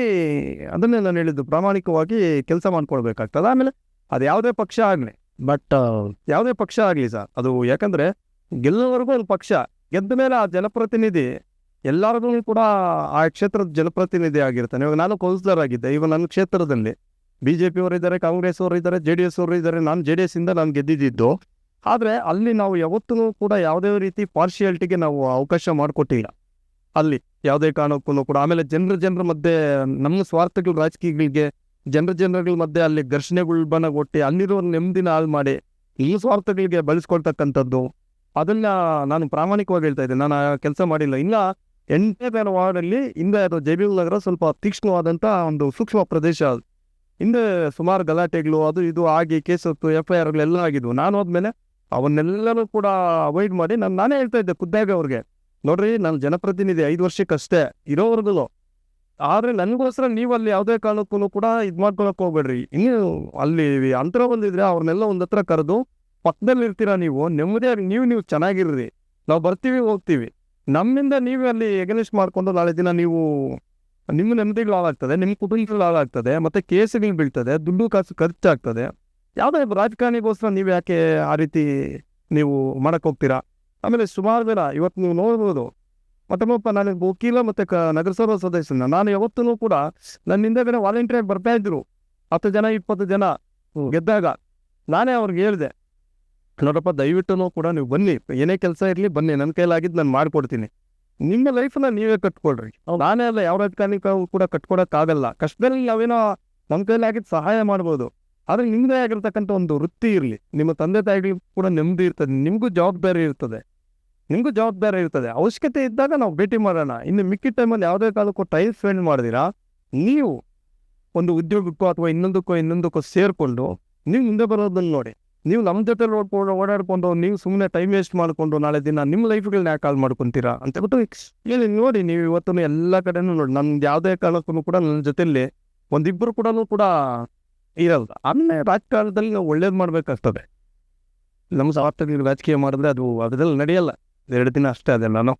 ಅದನ್ನೇ ನಾನು ಹೇಳಿದ್ದು, ಪ್ರಾಮಾಣಿಕವಾಗಿ ಕೆಲಸ ಮಾಡ್ಕೊಳ್ಬೇಕಾಗ್ತದೆ. ಆಮೇಲೆ ಅದು ಯಾವುದೇ ಪಕ್ಷ ಆಗಲಿ, ಬಟ್ ಯಾವುದೇ ಪಕ್ಷ ಆಗಲಿ ಸರ್, ಅದು ಯಾಕಂದರೆ ಗೆಲ್ಲೋವರೆಗೂ ಒಂದು ಪಕ್ಷ ಗೆದ್ದ ಮೇಲೆ ಆ ಜನಪ್ರತಿನಿಧಿ ಎಲ್ಲರಿಗೂ ಕೂಡ ಆ ಕ್ಷೇತ್ರದ ಜನಪ್ರತಿನಿಧಿ ಆಗಿರ್ತಾನೆ. ಇವಾಗ ನಾನು ಕೌನ್ಸಿಲರ್ ಆಗಿದ್ದೆ. ಇವಾಗ ನನ್ನ ಕ್ಷೇತ್ರದಲ್ಲಿ BJP ಅವರು ಇದ್ದಾರೆ, ಕಾಂಗ್ರೆಸ್ ಅವರು ಇದ್ದಾರೆ, JDS ಅವರು ಇದ್ದಾರೆ. ನಾನು JDS ಇಂದ ನಾನು ಗೆದ್ದಿದ್ದು. ಆದರೆ ಅಲ್ಲಿ ನಾವು ಯಾವತ್ತೂ ಕೂಡ ಯಾವುದೇ ರೀತಿ ಪಾರ್ಶಿಯಾಲಿಟಿಗೆ ನಾವು ಅವಕಾಶ ಮಾಡಿಕೊಟ್ಟಿಲ್ಲ. ಅಲ್ಲಿ ಯಾವುದೇ ಕಾರಣಕ್ಕೂ ಕೂಡ. ಆಮೇಲೆ ಜನರ ಮಧ್ಯೆ ನಮ್ಮ ಸ್ವಾರ್ಥಗಳು ರಾಜಕೀಯಗಳಿಗೆ ಜನಗಳ ಮಧ್ಯೆ ಅಲ್ಲಿ ಘರ್ಷಣೆಗಳು ಕೊಟ್ಟು ಅಲ್ಲಿರೋ ನೆಮ್ಮದಿನ ಹಾಳು ಮಾಡಿ ಈ ಸ್ವಾರ್ಥಗಳಿಗೆ ಬಳಸ್ಕೊಳ್ತಕ್ಕಂಥದ್ದು ಅದನ್ನ ನಾನು ಪ್ರಾಮಾಣಿಕವಾಗಿ ಹೇಳ್ತಾ ಇದ್ದೆ. ನಾನು ಆ ಕೆಲಸ ಮಾಡಿಲ್ಲ. ಇಲ್ಲ 8ನೇ ವಾರ್ಡಲ್ಲಿ ಹಿಂದೆ ಅದು JB ನಗರ ಸ್ವಲ್ಪ ತೀಕ್ಷ್ಣವಾದಂಥ ಒಂದು ಸೂಕ್ಷ್ಮ ಪ್ರದೇಶ. ಹಿಂದೆ ಸುಮಾರು ಗಲಾಟೆಗಳು ಅದು ಇದು ಆಗಿ ಕೇಸು FIRಗಳೆಲ್ಲ ಆಗಿದ್ವು. ನಾನು ಹೋದ್ಮೇಲೆ ಅವನ್ನೆಲ್ಲನೂ ಕೂಡ ಅವಾಯ್ಡ್ ಮಾಡಿ ನಾನೇ ಹೇಳ್ತಾ ಇದ್ದೆ ಖುದ್ದಾಗಿ ಅವ್ರಿಗೆ, ನೋಡ್ರಿ ನಾನು ಜನಪ್ರತಿನಿಧಿ 5 ವರ್ಷಕ್ಕಷ್ಟೇ ಇರೋವರೆಗೂ. ಆದರೆ ನನಗೋಸ್ಕರ ನೀವು ಅಲ್ಲಿ ಯಾವುದೇ ಕಾರಣಕ್ಕೂ ಕೂಡ ಇದು ಮಾಡ್ಕೊಳಕ್ಕೆ ಹೋಗ್ಬೇಡ್ರಿ. ಇನ್ನು ಅಲ್ಲಿ ಅಂತರ ಬಂದಿದ್ರೆ ಅವ್ರನ್ನೆಲ್ಲ ಒಂದು ಹತ್ರ ಕರೆದು ಪಕ್ಕದಲ್ಲಿ ಇರ್ತೀರಾ, ನೀವು ನೆಮ್ಮದಿಯಾಗಿ ನೀವು ಚೆನ್ನಾಗಿರ್ರಿ, ನಾವು ಬರ್ತೀವಿ ಹೋಗ್ತೀವಿ. ನಮ್ಮಿಂದ ನೀವು ಅಲ್ಲಿ ಎಗನಿಸ್ಟ್ ಮಾಡಿಕೊಂಡು ನಾಳೆ ದಿನ ನೀವು ನಿಮ್ಮ ನೆಮ್ಮದಿಗಳು ಹಾಳಾಗ್ತದೆ, ನಿಮ್ಮ ಕುಟುಂಬಗಳು ಹಾಳಾಗ್ತದೆ, ಮತ್ತು ಕೇಸುಗಳು ಬೀಳ್ತದೆ, ದುಡ್ಡು ಕಾಸು ಖರ್ಚಾಗ್ತದೆ. ಯಾವುದೇ ರಾಜಕಾರಣಿಗೋಸ್ಕರ ನೀವು ಯಾಕೆ ಆ ರೀತಿ ನೀವು ಮಾಡಕ್ಕೆ ಹೋಗ್ತೀರಾ? ಆಮೇಲೆ ಸುಮಾರು ಜನ ಇವತ್ತು ನೀವು ನೋಡ್ಬೋದು, ಮತ್ತೊಬ್ಬ ನನಗೆ ವಕೀಲ ಮತ್ತು ನಗರಸಭಾ ಸದಸ್ಯನ ನಾನು ಯಾವತ್ತೂ ಕೂಡ ನನ್ನ ಹಿಂದೆ ವಾಲಂಟಿಯರ್ ಬರ್ತಾ ಇದ್ರು. 10 ಜನ 20 ಜನ ಗೆದ್ದಾಗ ನಾನೇ ಅವ್ರಿಗೆ ಹೇಳಿದೆ, ನೋಡಪ್ಪ ದಯವಿಟ್ಟು ಕೂಡ ನೀವು ಬನ್ನಿ, ಏನೇ ಕೆಲಸ ಇರಲಿ ಬನ್ನಿ, ನನ್ನ ಕೈಲಾಗಿದ್ದು ನಾನು ಮಾಡಿಕೊಡ್ತೀನಿ. ನಿಮ್ಮ ಲೈಫನ್ನ ನೀವೇ ಕಟ್ಕೊಳ್ರಿ. ನಾನೇ ಅಲ್ಲ, ಯಾವ ರಾಜಕಾರಣಿಗೂ ಕೂಡ ಕಟ್ಕೊಡೋಕ್ಕಾಗಲ್ಲ. ಕಷ್ಟದಲ್ಲಿ ನಾವೇನೋ ನಮ್ಮ ಕೈಲಾಗಿದ್ದು ಸಹಾಯ ಮಾಡ್ಬೋದು. ಆದರೆ ನಿಮ್ಮದೇ ಆಗಿರ್ತಕ್ಕಂಥ ಒಂದು ವೃತ್ತಿ ಇರಲಿ. ನಿಮ್ಮ ತಂದೆ ತಾಯಿಗಳಿಗೂ ಕೂಡ ನೆಮ್ಮದಿ ಇರ್ತದೆ, ನಿಮಗೂ ಜವಾಬ್ದಾರಿ ಇರ್ತದೆ. ಅವಶ್ಯಕತೆ ಇದ್ದಾಗ ನಾವು ಭೇಟಿ ಮಾಡೋಣ. ಇನ್ನು ಮಿಕ್ಕಿದ ಟೈಮಲ್ಲಿ ಯಾವುದೇ ಕಾಲಕ್ಕೂ ಟೈಮ್ ಸ್ಪೆಂಡ್ ಮಾಡಿದಿರಾ ನೀವು ಒಂದು ಉದ್ಯೋಗಕ್ಕೋ ಅಥವಾ ಇನ್ನೊಂದಕ್ಕೋ ಸೇರಿಕೊಂಡು ನೀವು ಮುಂದೆ ಬರೋದನ್ನು ನೋಡಿ. ನೀವು ನಮ್ಮ ಜೊತೆ ಓಡಾಡ್ಕೊಂಡು ನೀವು ಸುಮ್ಮನೆ ಟೈಮ್ ವೇಸ್ಟ್ ಮಾಡಿಕೊಂಡು ನಾಳೆ ದಿನ ನಿಮ್ಮ ಲೈಫ್ಗಳನ್ನ ಯಾಕೆ ಕಾಲ್ ಮಾಡ್ಕೊತೀರಾ ಅಂತಬಿಟ್ಟು ಹೇಳಿ ನೋಡಿ. ನೀವು ಇವತ್ತು ಎಲ್ಲ ಕಡೆನೂ ನೋಡಿ, ನಮ್ಗೆ ಯಾವುದೇ ಕಾರಣಕ್ಕೂ ಕೂಡ ನನ್ನ ಜೊತೆಯಲ್ಲಿ ಒಂದಿಬ್ಬರು ಕೂಡ ಇರಲ್ಲ. ಆಮೇಲೆ ರಾಜಕಾರಣದಲ್ಲಿ ನಾವು ಒಳ್ಳೇದು ಮಾಡಬೇಕಾಗ್ತದೆ. ನಮ್ಮ ಸ್ವಾರ್ಥಗಳಿಗೆ ರಾಜಕೀಯ ಮಾಡಿದ್ರೆ ಅದು ಅದರಲ್ಲಿ ನಡೆಯಲ್ಲ. 2 ದಿನ ಅಷ್ಟೇ ಅದೆಲ್ಲ.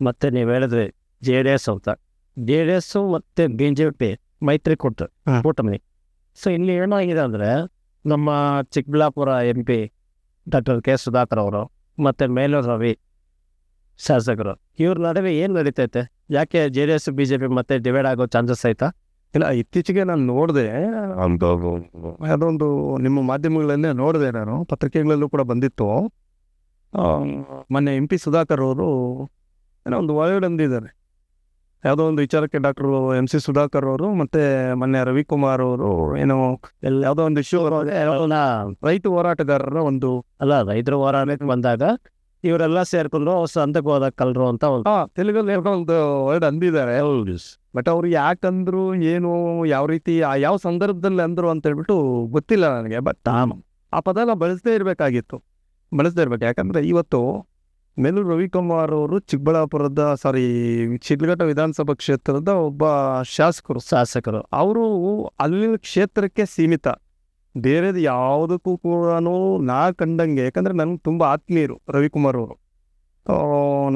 ಮತ್ತೆ ನೀವು ಹೇಳಿದ್ರಿ JDS ಅಂತ, JDS ಮತ್ತು BJP ಮೈತ್ರಿ ಕೂಟಮಿ. ಸೊ ಇಲ್ಲಿ ಏನಾಗಿದೆ ಅಂದರೆ, ನಮ್ಮ Chikkaballapur MP doctor K. Sudhakar ಅವರು ಮತ್ತು ಮೇಲೂರು ರವಿ ಶಾಸಕರು, ಇವ್ರ ನಡುವೆ ಏನು ನಡೀತೈತೆ? ಯಾಕೆ JDS BJP ಮತ್ತೆ ಡಿವೈಡ್ ಆಗೋ ಚಾನ್ಸಸ್ ಆಯ್ತಾ? ಇಲ್ಲ, ಇತ್ತೀಚೆಗೆ ನಾನು ನೋಡಿದೆ, ಅದೊಂದು ನಿಮ್ಮ ಮಾಧ್ಯಮಗಳನ್ನೇ ನೋಡಿದೆ, ನಾನು ಪತ್ರಿಕೆಗಳಲ್ಲೂ ಕೂಡ ಬಂದಿತ್ತು. ಮೊನ್ನೆ MP ಸುಧಾಕರ್ ಅವರು ಏನೋ ಒಂದು ವರ್ಡ್ ಅಂದಿದ್ದಾರೆ, ಯಾವುದೋ ಒಂದು ವಿಚಾರಕ್ಕೆ ಡಾಕ್ಟರ್ MC ಸುಧಾಕರ್ ಅವರು ಮತ್ತೆ ಮೊನ್ನೆ ರವಿಕುಮಾರ್ ಅವರು ಏನೋ ಯಾವುದೋ ಒಂದು ಇಶ್ಯೂ ರೈತ ಹೋರಾಟಗಾರರ ಒಂದು ಅಲ್ಲ, ರೈತರ ಹೋರಾಟಕ್ಕೆ ಬಂದಾಗ ಇವರೆಲ್ಲ ಸೇರ್ಕೊಂಡು ಸಂತಕ್ಕೆ ಹೋದಾಗ ಕಲ್ರು ಅಂತ ಒಂದು ತೆಲುಗಲ್ಲಿ ಏನೋ ಒಂದು ವರ್ಡ್ ಅಂದಿದ್ದಾರೆ. ಬಟ್ ಅವ್ರು ಯಾಕಂದ್ರು ಏನು ಯಾವ ರೀತಿ ಯಾವ ಸಂದರ್ಭದಲ್ಲಿ ಅಂದ್ರು ಅಂತ ಹೇಳ್ಬಿಟ್ಟು ಗೊತ್ತಿಲ್ಲ ನನಗೆ. ಬಟ್ ಆ ಪದನ ಬಳಸದೇ ಇರಬೇಕಾಗಿತ್ತು, ಯಾಕಂದ್ರೆ ಇವತ್ತು ಮೇಲೂರು ರವಿಕುಮಾರ್ ಅವರು ಚಿಕ್ಕಬಳ್ಳಾಪುರದ ಶಿಡ್ಲಘಟ್ಟ ವಿಧಾನಸಭಾ ಕ್ಷೇತ್ರದ ಒಬ್ಬ ಶಾಸಕರು. ಅವರು ಅಲ್ಲಿನ ಕ್ಷೇತ್ರಕ್ಕೆ ಸೀಮಿತ, ಬೇರೆದು ಯಾವುದಕ್ಕೂ ಕೂಡ ನಾ ಕಂಡಂಗೆ. ಯಾಕಂದ್ರೆ ನನ್ಗೆ ತುಂಬ ಆತ್ಮೀಯರು ರವಿಕುಮಾರ್ ಅವರು,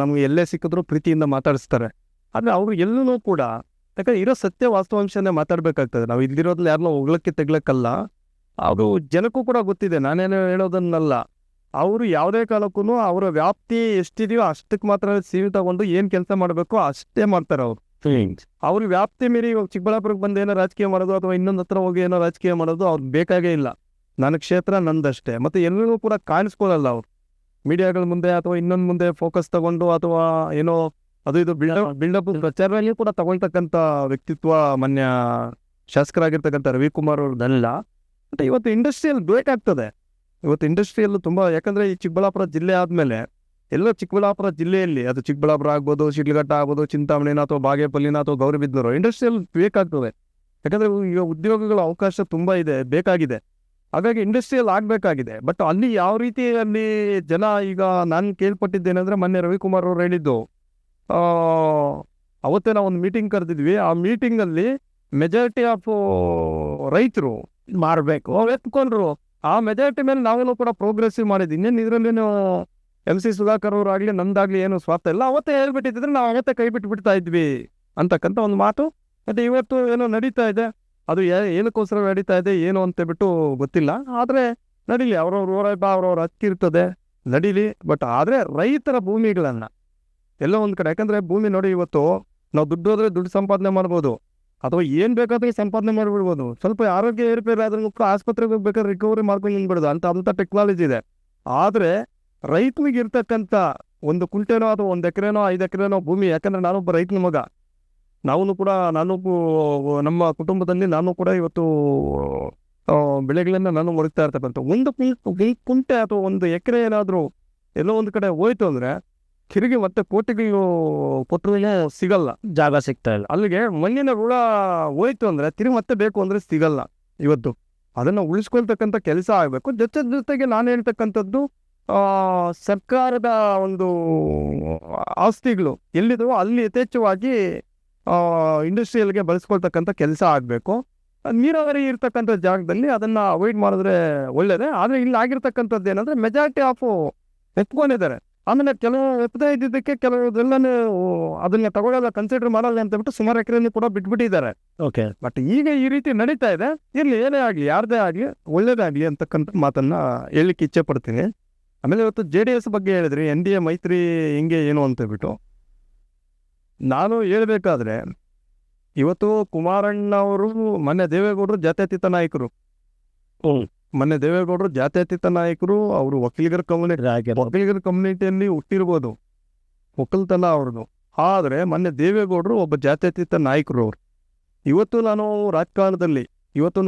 ನಮ್ಗೆ ಎಲ್ಲೇ ಸಿಕ್ಕಿದ್ರು ಪ್ರೀತಿಯಿಂದ ಮಾತಾಡಿಸ್ತಾರೆ. ಆದರೆ ಅವರು ಎಲ್ಲೂ ಕೂಡ ಯಾಕಂದ್ರೆ ಇರೋ ಸತ್ಯ ವಾಸ್ತವಾಂಶನೇ ಮಾತಾಡ್ಬೇಕಾಗ್ತದೆ. ನಾವು ಇಲ್ಲಿರೋದ್ರಲ್ಲಿ ಯಾರನ್ನೋ ಹೊಗ್ಲಕ್ಕೆ ತೆಗ್ಲಕ್ಕಲ್ಲ, ಅದು ಜನಕ್ಕೂ ಕೂಡ ಗೊತ್ತಿದೆ, ನಾನೇನು ಹೇಳೋದನ್ನಲ್ಲ. ಅವರು ಯಾವುದೇ ಕಾಲಕ್ಕೂ ಅವರ ವ್ಯಾಪ್ತಿ ಎಷ್ಟಿದೆಯೋ ಅಷ್ಟಕ್ಕೆ ಮಾತ್ರ ಸೀಮಿತಗೊಂಡು ಏನು ಕೆಲಸ ಮಾಡಬೇಕು ಅಷ್ಟೇ ಮಾಡ್ತಾರೆ ಅವರು. ಅವ್ರ ವ್ಯಾಪ್ತಿ ಮೀರಿ ಇವಾಗ ಚಿಕ್ಕಬಳ್ಳಾಪುರಕ್ಕೆ ಬಂದು ಏನೋ ರಾಜಕೀಯ ಮಾಡೋದು ಅಥವಾ ಇನ್ನೊಂದು ಹತ್ರ ಹೋಗಿ ಏನೋ ರಾಜಕೀಯ ಮಾಡೋದು ಅವ್ರಿಗೆ ಬೇಕಾಗೇ ಇಲ್ಲ. ನನ್ನ ಕ್ಷೇತ್ರ ನಂದಷ್ಟೇ. ಮತ್ತು ಎಲ್ಲರೂ ಕೂಡ ಕಾಣಿಸ್ಕೊಳ್ಳಲ್ಲ ಅವರು ಮೀಡಿಯಾಗಳ ಮುಂದೆ ಅಥವಾ ಇನ್ನೊಂದು ಮುಂದೆ ಫೋಕಸ್ ತಗೊಂಡು ಅಥವಾ ಏನೋ ಅದು ಇದು ಬಿಲ್ಡಪ್ ಪ್ರಚಾರದಲ್ಲಿ ಕೂಡ ತಗೊಳ್ತಕ್ಕಂಥ ವ್ಯಕ್ತಿತ್ವ ಮಾನ್ಯ ಶಾಸಕರಾಗಿರ್ತಕ್ಕಂಥ ರವಿಕುಮಾರ್ ಅವ್ರದ್ದಲ್ಲ. ಬಟ್ ಇವತ್ತು ಇಂಡಸ್ಟ್ರಿಯಲ್ಲಿ ಬೇಕಾಗ್ತದೆ. ಇವತ್ತು ಇಂಡಸ್ಟ್ರಿಯಲ್ಲೂ ತುಂಬ, ಯಾಕಂದರೆ ಈ ಚಿಕ್ಕಬಳ್ಳಾಪುರ ಜಿಲ್ಲೆ ಆದಮೇಲೆ ಎಲ್ಲ ಚಿಕ್ಕಬಳ್ಳಾಪುರ ಜಿಲ್ಲೆಯಲ್ಲಿ ಅದು ಚಿಕ್ಕಬಳ್ಳಾಪುರ ಆಗ್ಬೋದು, ಶಿಡ್ಲಘಟ್ಟ ಆಗ್ಬೋದು, ಚಿಂತಾಮಣಿನ ಅಥವಾ ಬಾಗೇಪಲ್ಲಿನ ಅಥವಾ ಗೌರಿಬಿದನೂರು ಇಂಡಸ್ಟ್ರಿಯಲ್ ಬೇಕಾಗ್ತದೆ. ಯಾಕಂದರೆ ಈಗ ಉದ್ಯೋಗಗಳ ಅವಕಾಶ ತುಂಬ ಇದೆ, ಬೇಕಾಗಿದೆ. ಹಾಗಾಗಿ ಇಂಡಸ್ಟ್ರಿಯಲ್ ಆಗಬೇಕಾಗಿದೆ. ಬಟ್ ಅಲ್ಲಿ ಯಾವ ರೀತಿ ಅಲ್ಲಿ ಜನ, ಈಗ ನಾನು ಕೇಳ್ಪಟ್ಟಿದ್ದೇನೆಂದರೆ ಮೊನ್ನೆ ರವಿಕುಮಾರ್ ಅವರು ಹೇಳಿದ್ದು, ಅವತ್ತೇ ನಾವು ಒಂದು ಮೀಟಿಂಗ್ ಕರೆದಿದ್ವಿ. ಆ ಮೀಟಿಂಗಲ್ಲಿ ಮೆಜಾರಿಟಿ ಆಫ್ ರೈತರು ಮಾರಬೇಕು ಅವ್ರು ಎತ್ಕೊಂಡ್ರು. ಆ ಮೆಜಾರಿಟಿ ಮೇಲೆ ನಾವೇನೋ ಕೂಡ ಪ್ರೋಗ್ರೆಸಿವ್ ಮಾಡಿದ್ವಿ. ಇನ್ನೇನು ಇದರಲ್ಲೇನು MC ಸುಧಾಕರ್ ಅವರು ಆಗಲಿ ನಮ್ದಾಗಲಿ ಏನು ಸ್ವಾರ್ಥ ಇಲ್ಲ. ಅವತ್ತೇ ಹೇಳ್ಬಿಟ್ಟಿದ್ರೆ ನಾವು ಅವತ್ತೇ ಕೈ ಬಿಟ್ಬಿಡ್ತಾ ಇದ್ವಿ ಅಂತಕ್ಕಂಥ ಒಂದು ಮಾತು. ಮತ್ತು ಇವತ್ತು ಏನೋ ನಡೀತಾ ಇದೆ, ಅದು ಏನಕ್ಕೋಸ್ಕರ ನಡೀತಾ ಇದೆ ಏನು ಅಂತ ಬಿಟ್ಟು ಗೊತ್ತಿಲ್ಲ. ಆದರೆ ನಡೀಲಿ, ಅವ್ರವ್ರ ಹಕ್ಕಿರ್ತದೆ, ನಡೀಲಿ. ಬಟ್ ಆದರೆ ರೈತರ ಭೂಮಿಗಳನ್ನು ಎಲ್ಲೋ ಒಂದು ಕಡೆ, ಯಾಕಂದರೆ ಭೂಮಿ ನೋಡಿ, ಇವತ್ತು ನಾವು ದುಡ್ಡು ಹೋದರೆ ದುಡ್ಡು ಸಂಪಾದನೆ ಮಾಡ್ಬೋದು ಅಥವಾ ಏನು ಬೇಕಾದ್ರೆ ಸಂಪಾದನೆ ಮಾಡಿಬಿಡ್ಬೋದು. ಸ್ವಲ್ಪ ಆರೋಗ್ಯ ಏರುಪೇರು ಆದ್ರೂ ಕೂಡ ಆಸ್ಪತ್ರೆಗೆ ಹೋಗ್ಬೇಕಾದ್ರೆ ರಿಕವರಿ ಮಾಡ್ಕೊಂಡು ನಿಂತ್ಬಿಡೋದು ಅಂತ ಟೆಕ್ನಾಲಜಿ ಇದೆ. ಆದರೆ ರೈತನಿಗೆ ಇರ್ತಕ್ಕಂಥ ಒಂದು ಕುಂಟೆನೋ ಅಥವಾ 1 ಎಕರೆನೋ 5 ಎಕರೆನೋ ಭೂಮಿ, ಯಾಕಂದರೆ ನಾನೊಬ್ಬ ರೈತನ ಮಗ, ನಾನು ನಮ್ಮ ಕುಟುಂಬದಲ್ಲಿ ನಾನು ಕೂಡ ಇವತ್ತು ಬೆಳೆಗಳನ್ನು ನಾನು ಮೊಳಗ್ತಾ ಇರ್ತಕ್ಕಂಥ ಒಂದು ಕುಂಟೆ ಅಥವಾ 1 ಎಕರೆ ಏನಾದರೂ ಎಲ್ಲೋ ಒಂದು ಕಡೆ ಹೋಯ್ತು ಅಂದರೆ ತಿರುಗಿ ಮತ್ತೆ ಕೋಟಿಗಳು ಕೊಟ್ಟರು ಸಿಗಲ್ಲ, ಜಾಗ ಸಿಗ್ತಾ ಇಲ್ಲ. ಅಲ್ಲಿಗೆ ಮಣ್ಣಿನ ಋಣ ಹೋಯ್ತು ಅಂದರೆ ತಿರುಗಿ ಮತ್ತೆ ಬೇಕು ಅಂದರೆ ಸಿಗಲ್ಲ. ಇವತ್ತು ಅದನ್ನು ಉಳಿಸ್ಕೊಳ್ತಕ್ಕಂಥ ಕೆಲಸ ಆಗಬೇಕು. ಜೊತೆಗೆ ನಾನು ಹೇಳ್ತಕ್ಕಂಥದ್ದು, ಸರ್ಕಾರದ ಒಂದು ಆಸ್ತಿಗಳು ಎಲ್ಲಿದವೋ ಅಲ್ಲಿ ಯಥೇಚ್ಛವಾಗಿ ಇಂಡಸ್ಟ್ರಿಯಲ್ಗೆ ಬಳಸ್ಕೊಳ್ತಕ್ಕಂಥ ಕೆಲಸ ಆಗಬೇಕು. ನೀರಾವರಿ ಇರ್ತಕ್ಕಂಥ ಜಾಗದಲ್ಲಿ ಅದನ್ನು ಅವಾಯ್ಡ್ ಮಾಡಿದ್ರೆ ಒಳ್ಳೆಯದೇ. ಆದರೆ ಇಲ್ಲಿ ಆಗಿರ್ತಕ್ಕಂಥದ್ದು ಏನಂದರೆ ಮೆಜಾರಿಟಿ ಆಫ್ ಎತ್ಕೊಂಡಿದ್ದಾರೆ. ಆಮೇಲೆ ಕೆಲವು ಎಪ್ಪದೇ ಇದ್ದಿದ್ದಕ್ಕೆ ಕೆಲವುದೆಲ್ಲನೂ ಅದನ್ನ ತಗೊಳ್ಳಲ್ಲ, ಕನ್ಸಿಡರ್ ಮಾಡಲ್ಲ ಅಂತ ಬಿಟ್ಟು ಸುಮಾರು ಎಕರೆಯಲ್ಲಿ ಕೂಡ ಬಿಟ್ಬಿಟ್ಟಿದ್ದಾರೆ. ಓಕೆ. ಬಟ್ ಈಗ ಈ ರೀತಿ ನಡೀತಾ ಇದೆ. ಇರಲಿ, ಏನೇ ಆಗಲಿ, ಯಾರದೇ ಆಗಲಿ ಒಳ್ಳೇದಾಗಲಿ ಅಂತಕ್ಕಂಥ ಮಾತನ್ನು ಹೇಳಲಿಕ್ಕೆ ಇಚ್ಛೆ ಪಡ್ತೀನಿ. ಆಮೇಲೆ ಇವತ್ತು JDS ಬಗ್ಗೆ ಹೇಳಿದ್ರಿ, NDA ಮೈತ್ರಿ ಹಿಂಗೆ ಏನು ಅಂತ ಬಿಟ್ಟು. ನಾನು ಹೇಳ್ಬೇಕಾದ್ರೆ ಇವತ್ತು ಕುಮಾರಣ್ಣ ಅವರು ಮೊನ್ನೆ ದೇವೇಗೌಡರು ಜಾತ್ಯತೀತ ನಾಯಕರು, ಅವರು ಒಕ್ಕಲಿಗರ ಕಮ್ಯುನಿಟಿಯಲ್ಲಿ ಹುಟ್ಟಿರ್ಬೋದು, ಒಕ್ಕಲ್ತನ ಅವ್ರದ್ದು. ಆದರೆ ಮೊನ್ನೆ ದೇವೇಗೌಡರು ಒಬ್ಬ ಜಾತ್ಯತೀತ ನಾಯಕರು ಅವರು. ಇವತ್ತು ನಾನು ರಾಜಕಾರಣದಲ್ಲಿ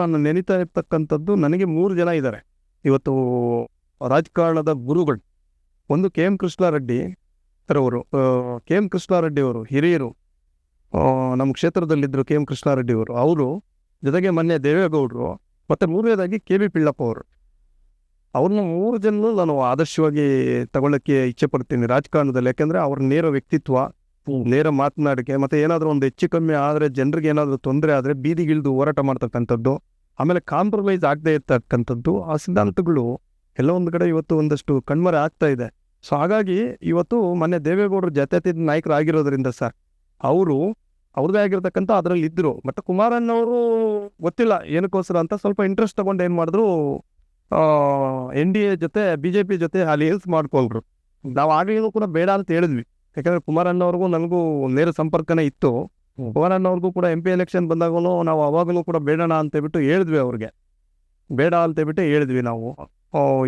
ನಾನು ನೆನೀತಾ ಇರ್ತಕ್ಕಂಥದ್ದು, ನನಗೆ 3 ಜನ ಇದ್ದಾರೆ ಇವತ್ತು ರಾಜಕಾರಣದ ಗುರುಗಳು. ಒಂದು KM ಕೃಷ್ಣಾರೆಡ್ಡಿ ಅವರು ಹಿರಿಯರು, ನಮ್ಮ ಕ್ಷೇತ್ರದಲ್ಲಿದ್ದರು KM ಕೃಷ್ಣಾರೆಡ್ಡಿ ಅವರು. ಜೊತೆಗೆ ಮೊನ್ನೆ ದೇವೇಗೌಡರು, ಮತ್ತು 3ನೇದಾಗಿ KB ಪಿಳ್ಳಪ್ಪ ಅವರು. ಅವ್ರನ್ನ 3 ಜನ ನಾನು ಆದರ್ಶವಾಗಿ ತಗೊಳ್ಳೋಕ್ಕೆ ಇಚ್ಛೆ ಪಡ್ತೀನಿ ರಾಜಕಾರಣದಲ್ಲಿ. ಯಾಕೆಂದರೆ ಅವ್ರ ನೇರ ವ್ಯಕ್ತಿತ್ವ, ನೇರ ಮಾತನಾಡಿಕೆ, ಮತ್ತು ಏನಾದರೂ ಒಂದು ಹೆಚ್ಚು ಕಮ್ಮಿ ಆದರೆ, ಜನರಿಗೆ ಏನಾದರೂ ತೊಂದರೆ ಆದರೆ ಬೀದಿಗಿಳಿದು ಹೋರಾಟ ಮಾಡ್ತಕ್ಕಂಥದ್ದು, ಆಮೇಲೆ ಕಾಂಪ್ರಮೈಸ್ ಆಗದೆ ಇರ್ತಕ್ಕಂಥದ್ದು, ಆ ಸಿದ್ಧಾಂತಗಳು ಎಲ್ಲ ಒಂದು ಕಡೆ ಇವತ್ತು ಒಂದಷ್ಟು ಕಣ್ಮರೆ ಆಗ್ತಾ ಇದೆ. ಸೊ ಹಾಗಾಗಿ ಇವತ್ತು ಮೊನ್ನೆ ದೇವೇಗೌಡರು ಜಾತ್ಯತೀತ ನಾಯಕರು ಆಗಿರೋದ್ರಿಂದ ಸರ್, ಅವ್ರದ್ದೇ ಆಗಿರ್ತಕ್ಕಂಥ ಅದರಲ್ಲಿ ಇದ್ದರು. ಬಟ್ ಕುಮಾರಣ್ಣವರು ಗೊತ್ತಿಲ್ಲ ಏನಕ್ಕೋಸ್ಕರ ಅಂತ ಸ್ವಲ್ಪ ಇಂಟ್ರೆಸ್ಟ್ ತಗೊಂಡು ಏನು ಮಾಡಿದ್ರು, NDA ಜೊತೆ BJP ಜೊತೆ ಅಲಿಯನ್ಸ್ ಮಾಡ್ಕೊಂಡ್ರು. ನಾವು ಆಗಲೂ ಕೂಡ ಬೇಡ ಅಂತ ಹೇಳಿದ್ವಿ. ಯಾಕಂದರೆ ಕುಮಾರಣ್ಣವ್ರಿಗೂ ನನಗೂ ನೇರ ಸಂಪರ್ಕನೇ ಇತ್ತು. ಕುಮಾರಣ್ಣವ್ರಿಗೂ ಕೂಡ MP ಎಲೆಕ್ಷನ್ ಬಂದಾಗೂ ನಾವು ಅವಾಗಲೂ ಕೂಡ ಬೇಡಣ ಅಂತೇಳ್ಬಿಟ್ಟು ಹೇಳಿದ್ವಿ, ಅವ್ರಿಗೆ ಬೇಡ ಅಂತೇಳ್ಬಿಟ್ಟು ಹೇಳಿದ್ವಿ ನಾವು.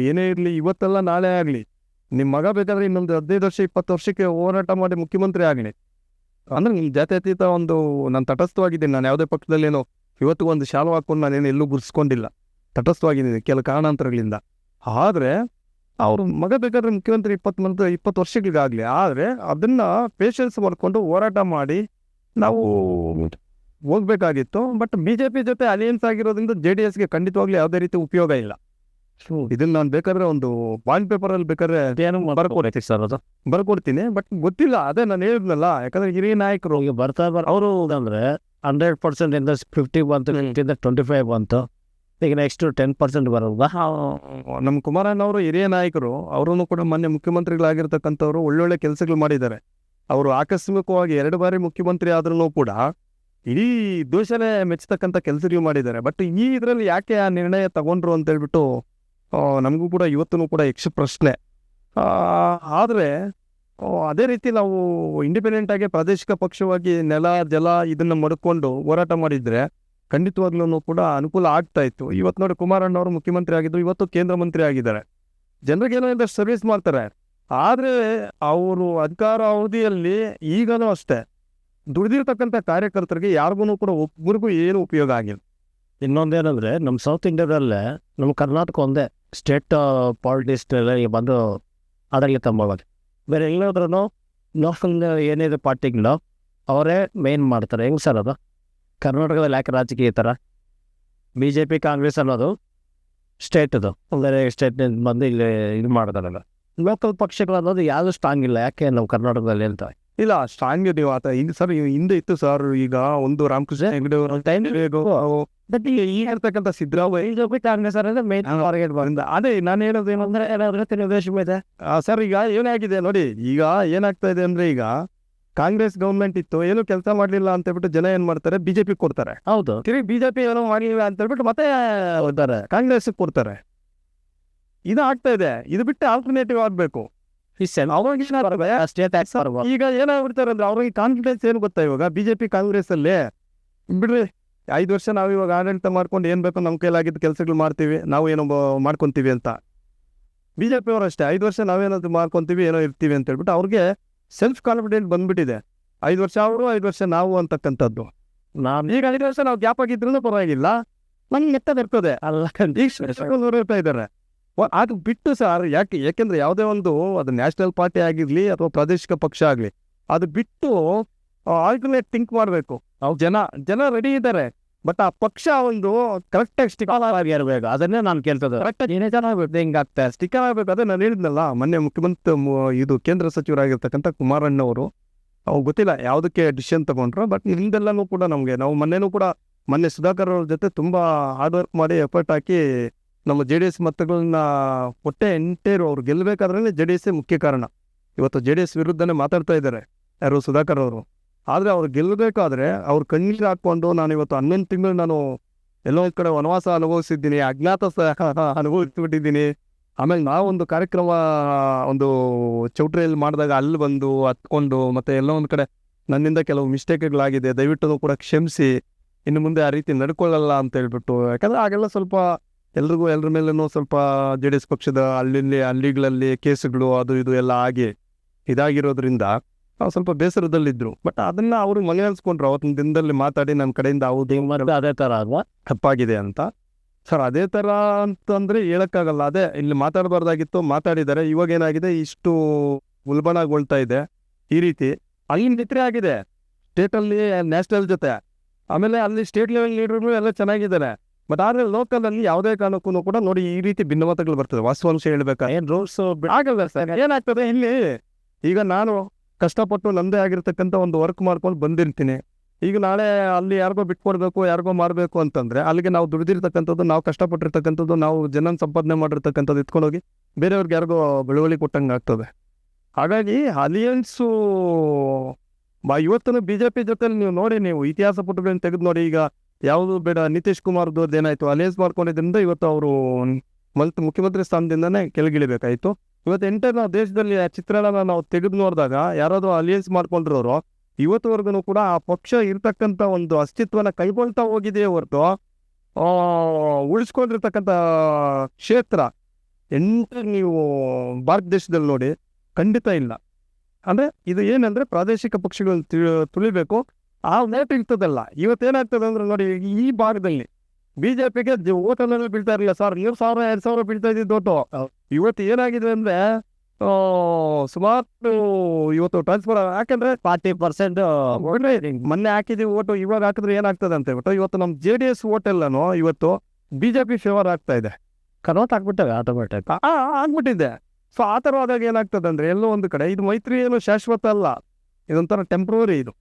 ಏನೇ ಇರಲಿ, ಇವತ್ತೆಲ್ಲ ನಾಳೆ ಆಗಲಿ, ನಿಮ್ಮ ಮಗ ಬೇಕಾದರೆ ಇನ್ನೊಂದು 15 ವರ್ಷ 20 ವರ್ಷಕ್ಕೆ ಹೋರಾಟ ಮಾಡಿ ಮುಖ್ಯಮಂತ್ರಿ ಆಗಲಿ, ಅಂದ್ರೆ ಈ ಜಾತ್ಯತೀತ ಒಂದು ನಾನು ತಟಸ್ಥವಾಗಿದ್ದೀನಿ. ನಾನು ಯಾವುದೇ ಪಕ್ಷದಲ್ಲೇನೋ ಇವತ್ತು ಒಂದು ಶಾಲು ಹಾಕೊಂಡು ನಾನೇನು ಎಲ್ಲೂ ಗುರ್ಸ್ಕೊಂಡಿಲ್ಲ. ತಟಸ್ಥವಾಗಿದ್ದೀನಿ ಕೆಲ ಕಾರಣಾಂತರಗಳಿಂದ. ಆದರೆ ಅವ್ರ ಮಗ ಬೇಕಾದ್ರೆ ಮುಖ್ಯಮಂತ್ರಿ 20 ವರ್ಷಗಳಿಗಾಗಲಿ. ಆದರೆ ಅದನ್ನ ಪೇಷನ್ಸ್ ಮಾಡ್ಕೊಂಡು ಹೋರಾಟ ಮಾಡಿ ನಾವು ಹೋಗ್ಬೇಕಾಗಿತ್ತು. ಬಟ್ BJP ಜೊತೆ ಅಲಯನ್ಸ್ ಆಗಿರೋದ್ರಿಂದ JDSಗೆ ಖಂಡಿತವಾಗ್ಲೂ ಯಾವುದೇ ರೀತಿ ಉಪಯೋಗ ಇಲ್ಲ. ಇದನ್ನ ನಾನು ಬೇಕಾದ್ರೆ ಒಂದು ಬಾಂಡ್ ಪೇಪರಲ್ಲಿ ಬೇಕಾದ್ರೆ ಏನು ಬರ್ಕೊಡ್ತೀವಿ ಸರ್ ಅದು ಬರ್ಕೊಡ್ತೀನಿ. ಬಟ್ ಗೊತ್ತಿಲ್ಲ, ಅದೇ ನಾನು ಹೇಳಿದ್ನಲ್ಲ, ಯಾಕಂದ್ರೆ ಹಿರಿಯ ನಾಯಕರು ಈಗ ಬರ್ತಾ ಅವರು ಅಂದ್ರೆ 100% ಇಂದ 50 ಬಂತು, 50 25 ಬಂತು. ಈಗ ನೆಕ್ಸ್ಟ್ 10% ಬರೋಲ್ವಾ? ನಮ್ಮ ಕುಮಾರಣ್ಣ ಅವರು ಹಿರಿಯ ನಾಯಕರು. ಅವರೂ ಕೂಡ ಮೊನ್ನೆ ಮುಖ್ಯಮಂತ್ರಿಗಳಾಗಿರ್ತಕ್ಕಂಥವ್ರು ಒಳ್ಳೊಳ್ಳೆ ಕೆಲಸಗಳು ಮಾಡಿದ್ದಾರೆ. ಅವರು ಆಕಸ್ಮಿಕವಾಗಿ 2 ಬಾರಿ ಮುಖ್ಯಮಂತ್ರಿ ಆದ್ರೂ ಕೂಡ ಇಡೀ ದೇಶನೇ ಮೆಚ್ಚತಕ್ಕಂಥ ಕೆಲಸಗಳು ಮಾಡಿದ್ದಾರೆ. ಬಟ್ ಈ ಇದರಲ್ಲಿ ಯಾಕೆ ಆ ನಿರ್ಣಯ ತಗೊಂಡ್ರು ಅಂತ ಹೇಳ್ಬಿಟ್ಟು ನಮಗೂ ಕೂಡ ಇವತ್ತೂ ಕೂಡ ಯಕ್ಷ ಪ್ರಶ್ನೆ. ಆದರೆ ಅದೇ ರೀತಿ ನಾವು ಇಂಡಿಪೆಂಡೆಂಟ್ ಆಗಿ ಪ್ರಾದೇಶಿಕ ಪಕ್ಷವಾಗಿ ನೆಲ ಜಲ ಇದನ್ನ ಮಡ್ಕೊಂಡು ಹೋರಾಟ ಮಾಡಿದ್ರೆ ಖಂಡಿತವಾಗ್ಲೂ ಕೂಡ ಅನುಕೂಲ ಆಗ್ತಾ ಇತ್ತು. ಇವತ್ತು ನೋಡಿ, ಕುಮಾರಣ್ಣ ಅವರು ಮುಖ್ಯಮಂತ್ರಿ ಆಗಿದ್ದು, ಇವತ್ತು ಕೇಂದ್ರ ಮಂತ್ರಿ ಆಗಿದ್ದಾರೆ. ಜನರಿಗೆ ಏನೋ ಇಂದ ಸರ್ವಿಸ್ ಮಾಡ್ತಾರೆ. ಆದರೆ ಅವರು ಅಧಿಕಾರ ಅವಧಿಯಲ್ಲಿ ಈಗಲೂ ಅಷ್ಟೇ ದುಡಿದಿರ್ತಕ್ಕಂಥ ಕಾರ್ಯಕರ್ತರಿಗೆ ಯಾರಿಗೂ ಕೂಡ ಒಬ್ಬರಿಗೂ ಏನು ಉಪಯೋಗ ಆಗಿಲ್ಲ. ಇನ್ನೊಂದೇನಂದ್ರೆ ನಮ್ಮ ಸೌತ್ ಇಂಡಿಯಾದಲ್ಲೇ ನಮ್ಮ ಕರ್ನಾಟಕ ಒಂದೇ ಸ್ಟೇಟ್ ಪಾಲಿಟಿಕ್ಸ್ ಬಂದು ಅದರಲ್ಲಿ ತಂಬವಾಗ ಬೇರೆ ಎಲ್ಲಾದ್ರೂ ಲೋಕಲ್ ಏನಿದೆ ಪಾರ್ಟಿಗಳು ಅವರೇ ಮೇನ್ ಮಾಡ್ತಾರೆ. ಹೆಂಗೆ ಸರ್ ಅದು ಕರ್ನಾಟಕದಲ್ಲಿ ಯಾಕೆ ರಾಜಕೀಯ ಥರ? BJP ಕಾಂಗ್ರೆಸ್ ಅನ್ನೋದು ಸ್ಟೇಟದು ಬೇರೆ ಸ್ಟೇಟ್ನಿಂದ ಬಂದು ಇಲ್ಲಿ ಇದು ಮಾಡ್ತಾರಲ್ಲ. ಲೋಕಲ್ ಪಕ್ಷಗಳು ಅನ್ನೋದು ಯಾವುದು ಸ್ಟ್ರಾಂಗ್ ಇಲ್ಲ. ಯಾಕೆ ನಾವು ಕರ್ನಾಟಕದಲ್ಲಿ ಅಂತ ಇಲ್ಲ, ಸ್ಟ್ರಾಂಗ್ ನೀವು ಆತ ಸರ್ ಹಿಂದೆ ಇತ್ತು ಸರ್. ಈಗ ಒಂದು ರಾಮಕೃಷ್ಣ ಹೆಗಡೆ ಇರ್ತಕ್ಕಂಥ ಸಿದ್ದರಾಮಯ್ಯ ಕಾಂಗ್ರೆಸ್ ಅನ್ನೋದು ಮೇನ್ ಟಾರ್ಗೆಟ್ ಬಂದ. ಅದೇ ನಾನು ಹೇಳೋದು ಏನಂದ್ರೆ ಇದೆ ಸರ್, ಈಗ ಏನಾಗಿದೆ ನೋಡಿ, ಈಗ ಏನಾಗ್ತಾ ಇದೆ ಅಂದ್ರೆ, ಈಗ ಕಾಂಗ್ರೆಸ್ ಗೌರ್ಮೆಂಟ್ ಇತ್ತು, ಏನು ಕೆಲಸ ಮಾಡಲಿಲ್ಲ ಅಂತ ಹೇಳ್ಬಿಟ್ಟು ಜನ ಏನ್ ಮಾಡ್ತಾರೆ, BJP ಕೊಡ್ತಾರೆ. ಹೌದು, ತಿರುಗಿ BJP ಏನೋ ಮಾಡಿಲ್ಲ ಅಂತ ಹೇಳ್ಬಿಟ್ಟು ಮತ್ತೆ ಹೋಗ್ತಾರೆ ಕಾಂಗ್ರೆಸ್ ಕೊಡ್ತಾರೆ. ಇದು ಆಗ್ತಾ ಇದೆ. ಇದು ಬಿಟ್ಟು ಆಲ್ಟರ್ನೇಟಿವ್ ಆಗ್ಬೇಕು. ಈಗ ಏನಾಗ್ಬಿಡ್ತಾರೆ ಅಂದ್ರೆ, ಅವ್ರಿಗೆ ಕಾನ್ಫಿಡೆನ್ಸ್ ಏನು ಗೊತ್ತಾ, ಇವಾಗ BJP ಕಾಂಗ್ರೆಸ್ ಅಲ್ಲಿ ಬಿಡ್ರಿ 5 ವರ್ಷ ನಾವು ಇವಾಗ ಆಡಳಿತ ಮಾಡ್ಕೊಂಡು ಏನ್ ಬೇಕೋ ನಮ್ಮ ಕೈಲಾಗಿದ್ದ ಕೆಲಸಗಳು ಮಾಡ್ತೀವಿ, ನಾವು ಏನೋ ಮಾಡ್ಕೊಂತೀವಿ ಅಂತ. BJP ಅವರು ಅಷ್ಟೇ 5 ವರ್ಷ ನಾವೇನಾದ್ರು ಮಾಡ್ಕೊಂತೀವಿ, ಏನೋ ಇರ್ತೀವಿ ಅಂತ ಹೇಳ್ಬಿಟ್ಟು ಅವ್ರಿಗೆ ಸೆಲ್ಫ್ ಕಾನ್ಫಿಡೆಂಟ್ ಬಂದ್ಬಿಟ್ಟಿದೆ. 5 ವರ್ಷ ಅವರು 5 ವರ್ಷ ನಾವು ಅಂತಕ್ಕಂಥದ್ದು. ನಾನು ಈಗ 5 ವರ್ಷ ನಾವು ಗ್ಯಾಪ್ ಆಗಿದ್ರೂ ಪರವಾಗಿಲ್ಲ, ನಂಗೆ ಎತ್ತದಿರ್ತದೆ ಅಲ್ಲ. ಈಗ ನೋಡ್ತಾ ಇದ್ದಾರೆ. ಅದು ಬಿಟ್ಟು ಸರ್, ಯಾಕೆಂದ್ರೆ ಯಾವುದೇ ಒಂದು ಅದು ನ್ಯಾಷನಲ್ ಪಾರ್ಟಿ ಆಗಿರ್ಲಿ ಅಥವಾ ಪ್ರಾದೇಶಿಕ ಪಕ್ಷ ಆಗಲಿ, ಅದು ಬಿಟ್ಟು ಆಲ್ಟರ್ನೇಟ್ ಥಿಂಕ್ ಮಾಡಬೇಕು. ಜನ ರೆಡಿ ಇದ್ದಾರೆ. ಬಟ್ ಆ ಪಕ್ಷ ಒಂದು ಕರೆಕ್ಟಾಗಿ ಸ್ಟಿಕರ್ ಆಗಿರ್ಬೇಕು. ಅದನ್ನೇ ನಾನು ಕೇಳ್ತದೆ. ಕರೆಕ್ಟಾಗಿ ಏನೇ ಚೆನ್ನಾಗಿರುತ್ತೆ, ಹಿಂಗಾಗ್ತಾ ಸ್ಟಿಕರ್ ಆಗಬೇಕು. ಅದೇ ನಾನು ಹೇಳಿದ್ನಲ್ಲ, ಮೊನ್ನೆ ಮುಖ್ಯಮಂತ್ರಿ ಇದು ಕೇಂದ್ರ ಸಚಿವರಾಗಿರ್ತಕ್ಕಂಥ ಕುಮಾರಣ್ಣವರು, ಅವ್ರು ಗೊತ್ತಿಲ್ಲ ಯಾವುದಕ್ಕೆ ಡಿಸಿಷನ್ ತಗೊಂಡ್ರು. ಬಟ್ ಹಿಂದೆಲ್ಲನೂ ಕೂಡ ನಾವು ಮೊನ್ನೆ ಸುಧಾಕರ್ ಅವ್ರ ಜೊತೆ ತುಂಬ ಹಾರ್ಡ್ ವರ್ಕ್ ಮಾಡಿ ಎಫರ್ಟ್ ಹಾಕಿ ನಮ್ಮ JDS ಮತಗಳನ್ನ ಕೊಟ್ಟೆ ಎಂಟೇರು. ಅವ್ರು ಗೆಲ್ಲಬೇಕಾದ್ರೆ JDS ಮುಖ್ಯ ಕಾರಣ. ಇವತ್ತು JDS ವಿರುದ್ಧನೇ ಮಾತಾಡ್ತಾ ಇದ್ದಾರೆ ಯಾರು, ಸುಧಾಕರ್ ಅವರು. ಆದರೆ ಅವ್ರು ಗೆಲ್ಲಬೇಕಾದ್ರೆ ಅವ್ರು ಕಣ್ಣೀರು ಹಾಕ್ಕೊಂಡು, ನಾನು ಇವತ್ತು 11 ತಿಂಗಳು ನಾನು ಎಲ್ಲೋ ಒಂದು ಕಡೆ ವನವಾಸ ಅನುಭವಿಸಿದ್ದೀನಿ, ಅಜ್ಞಾತವಾಸ ಅನುಭವಿಸ್ಬಿಟ್ಟಿದ್ದೀನಿ. ಆಮೇಲೆ ನಾವೊಂದು ಕಾರ್ಯಕ್ರಮ ಒಂದು ಚೌಟ್ರಿಯಲ್ಲಿ ಮಾಡಿದಾಗ ಅಲ್ಲಿ ಬಂದು ಹತ್ಕೊಂಡು, ಮತ್ತೆ ಎಲ್ಲೋ ಒಂದು ಕಡೆ ನನ್ನಿಂದ ಕೆಲವು ಮಿಸ್ಟೇಕ್ಗಳಾಗಿದೆ, ದಯವಿಟ್ಟು ಕೂಡ ಕ್ಷಮಿಸಿ, ಇನ್ನು ಮುಂದೆ ಆ ರೀತಿ ನಡ್ಕೊಳ್ಳಲ್ಲ ಅಂತ ಹೇಳ್ಬಿಟ್ಟು. ಯಾಕಂದರೆ ಆಗೆಲ್ಲ ಸ್ವಲ್ಪ ಎಲ್ಲರ ಮೇಲೂ ಸ್ವಲ್ಪ JDS ಪಕ್ಷದ ಹಳ್ಳಿಗಳಲ್ಲಿ ಕೇಸುಗಳು ಅದು ಇದು ಎಲ್ಲ ಆಗಿ ಇದಾಗಿರೋದ್ರಿಂದ ನಾವು ಸ್ವಲ್ಪ ಬೇಸರದಲ್ಲಿದ್ದರು. ಬಟ್ ಅದನ್ನ ಅವರು ಮನೆಯಲ್ಸ್ಕೊಂಡ್ರು. ಅವತ್ತಿನ ದಿನದಲ್ಲಿ ಮಾತಾಡಿ ನನ್ನ ಕಡೆಯಿಂದ ಅದೇ ಥರ ಅಲ್ವಾ ತಪ್ಪಾಗಿದೆ ಅಂತ. ಸರ್ ಅದೇ ಥರ ಅಂತಂದರೆ ಹೇಳೋಕ್ಕಾಗಲ್ಲ. ಅದೇ ಇಲ್ಲಿ ಮಾತಾಡಬಾರ್ದಾಗಿತ್ತು, ಮಾತಾಡಿದ್ದಾರೆ. ಇವಾಗ ಏನಾಗಿದೆ, ಇಷ್ಟು ಉಲ್ಬಣಗೊಳ್ತಾ ಇದೆ ಈ ರೀತಿ. ಅಲ್ಲಿ ನಿತ್ರೆ ಆಗಿದೆ ಸ್ಟೇಟಲ್ಲಿ ನ್ಯಾಷನಲ್ ಜೊತೆ. ಆಮೇಲೆ ಅಲ್ಲಿ ಸ್ಟೇಟ್ ಲೆವೆಲ್ ಲೀಡರ್ಗಳು ಎಲ್ಲ ಚೆನ್ನಾಗಿದ್ದಾರೆ. ಬಟ್ ಆದರೆ ಲೋಕಲಲ್ಲಿ ಯಾವುದೇ ಕಾರಣಕ್ಕೂ ಕೂಡ ನೋಡಿ ಈ ರೀತಿ ಭಿನ್ನಮತಗಳು ಬರ್ತದೆ. ವಾಸ್ತವಾಂಶ ಹೇಳ್ಬೇಕಾ, ಏನು ರೂಲ್ಸ್ ಆಗಲ್ಲ ಸರ್. ಏನಾಗ್ತದೆ ಇಲ್ಲಿ, ಈಗ ನಾನು ಕಷ್ಟಪಟ್ಟು ನಮ್ಮದೇ ಆಗಿರ್ತಕ್ಕಂಥ ಒಂದು ವರ್ಕ್ ಮಾಡ್ಕೊಂಡು ಬಂದಿರ್ತೀನಿ. ಈಗ ನಾಳೆ ಅಲ್ಲಿ ಯಾರಿಗೋ ಬಿಟ್ಕೊಡ್ಬೇಕು, ಯಾರಿಗೋ ಮಾಡಬೇಕು ಅಂತಂದರೆ, ಅಲ್ಲಿಗೆ ನಾವು ದುಡಿದಿರ್ತಕ್ಕಂಥದ್ದು, ನಾವು ಕಷ್ಟಪಟ್ಟಿರ್ತಕ್ಕಂಥದ್ದು, ನಾವು ಜನ ಸಂಪಾದನೆ ಮಾಡಿರ್ತಕ್ಕಂಥದ್ದು ಎತ್ಕೊಂಡೋಗಿ ಬೇರೆಯವ್ರಿಗೆ ಯಾರಿಗೋ ಬೆಳುವಳಿ ಕೊಟ್ಟಂಗೆ ಆಗ್ತದೆ. ಹಾಗಾಗಿ ಅಲಿಯನ್ಸು ಇವತ್ತು BJP ಜೊತೆ ನೀವು ನೋಡಿ, ನೀವು ಇತಿಹಾಸ ಪುಟಗಳನ್ನು ತೆಗೆದು ನೋಡಿ. ಈಗ ಯಾವುದು ಬೇಡ, ನಿತೀಶ್ ಕುಮಾರ್ದವ್ರದ್ದು ಏನಾಯಿತು, ಅಲಿಯನ್ಸ್ ಮಾಡ್ಕೊಂಡಿದ್ದರಿಂದ ಇವತ್ತು ಅವರು ಮುಖ್ಯಮಂತ್ರಿ ಸ್ಥಾನದಿಂದನೇ ಕೆಳಗಿಳಿಬೇಕಾಯಿತು. ಇವತ್ತು ನಾವು ದೇಶದಲ್ಲಿ ಚಿತ್ರಣ ನಾವು ತೆಗೆದು ನೋಡಿದಾಗ, ಯಾರಾದರೂ ಅಲಿಯನ್ಸ್ ಮಾಡ್ಕೊಂಡಿರೋರು ಇವತ್ತುವರೆಗೂ ಕೂಡ ಆ ಪಕ್ಷ ಇರ್ತಕ್ಕಂಥ ಒಂದು ಅಸ್ತಿತ್ವನ ಕೈಗೊಳ್ತಾ ಹೋಗಿದೆಯೇ ಹೊರತು ಉಳಿಸ್ಕೊಂಡಿರ್ತಕ್ಕಂಥ ಕ್ಷೇತ್ರ ನೀವು ಭಾರತ ದೇಶದಲ್ಲಿ ನೋಡಿ ಖಂಡಿತ ಇಲ್ಲ. ಅಂದ್ರೆ ಇದು ಏನಂದ್ರೆ ಪ್ರಾದೇಶಿಕ ಪಕ್ಷಗಳು ತುಳಿಬೇಕು, ಆ ನೇಟ್ ಇರ್ತದಲ್ಲ. ಇವತ್ತೇನಾಗ್ತದೆ ಅಂದ್ರೆ ನೋಡಿ, ಈ ಭಾಗದಲ್ಲಿ ಬಿಜೆಪಿಗೆ ಓಟಲ್ಲಿ ಬೀಳ್ತಾ ಇರಲಿಲ್ಲ ಸರ್, 1,000 2,000 ಬೀಳ್ತಾ ಇದ್ದಿದ್ದು ಓಟು. ಇವತ್ತು ಏನಾಗಿದೆ ಅಂದ್ರೆ ಸುಮಾರು ಇವತ್ತು ಟ್ರಾನ್ಸ್ಫರ್, ಯಾಕಂದ್ರೆ 40% ಮೊನ್ನೆ ಹಾಕಿದೀವಿ ಓಟು, ಇವಾಗ ಹಾಕಿದ್ರೆ ಏನಾಗ್ತದೆ ಅಂತ ಹೇಳ್ಬಿಟ್ಟು ಇವತ್ತು ನಮ್ಮ JDS ಓಟ್ ಎಲ್ಲನೂ ಇವತ್ತು ಬಿಜೆಪಿ ಫೇವರ್ ಆಗ್ತಾ ಇದೆ, ಕನ್ವರ್ಟ್ ಆಗ್ಬಿಟ್ಟವೆ ಆಟೋಮೆಟಿಕ್. ಆಗ್ಬಿಟ್ಟಿದೆ. ಸೊ ಆ ಥರ ಆದಾಗ ಏನಾಗ್ತದೆ ಅಂದ್ರೆ ಎಲ್ಲೋ ಒಂದು ಕಡೆ ಇದು ಮೈತ್ರಿ ಏನು ಶಾಶ್ವತ ಅಲ್ಲ, ಇದೊಂಥರ ಟೆಂಪ್ರವರಿ ಇದು.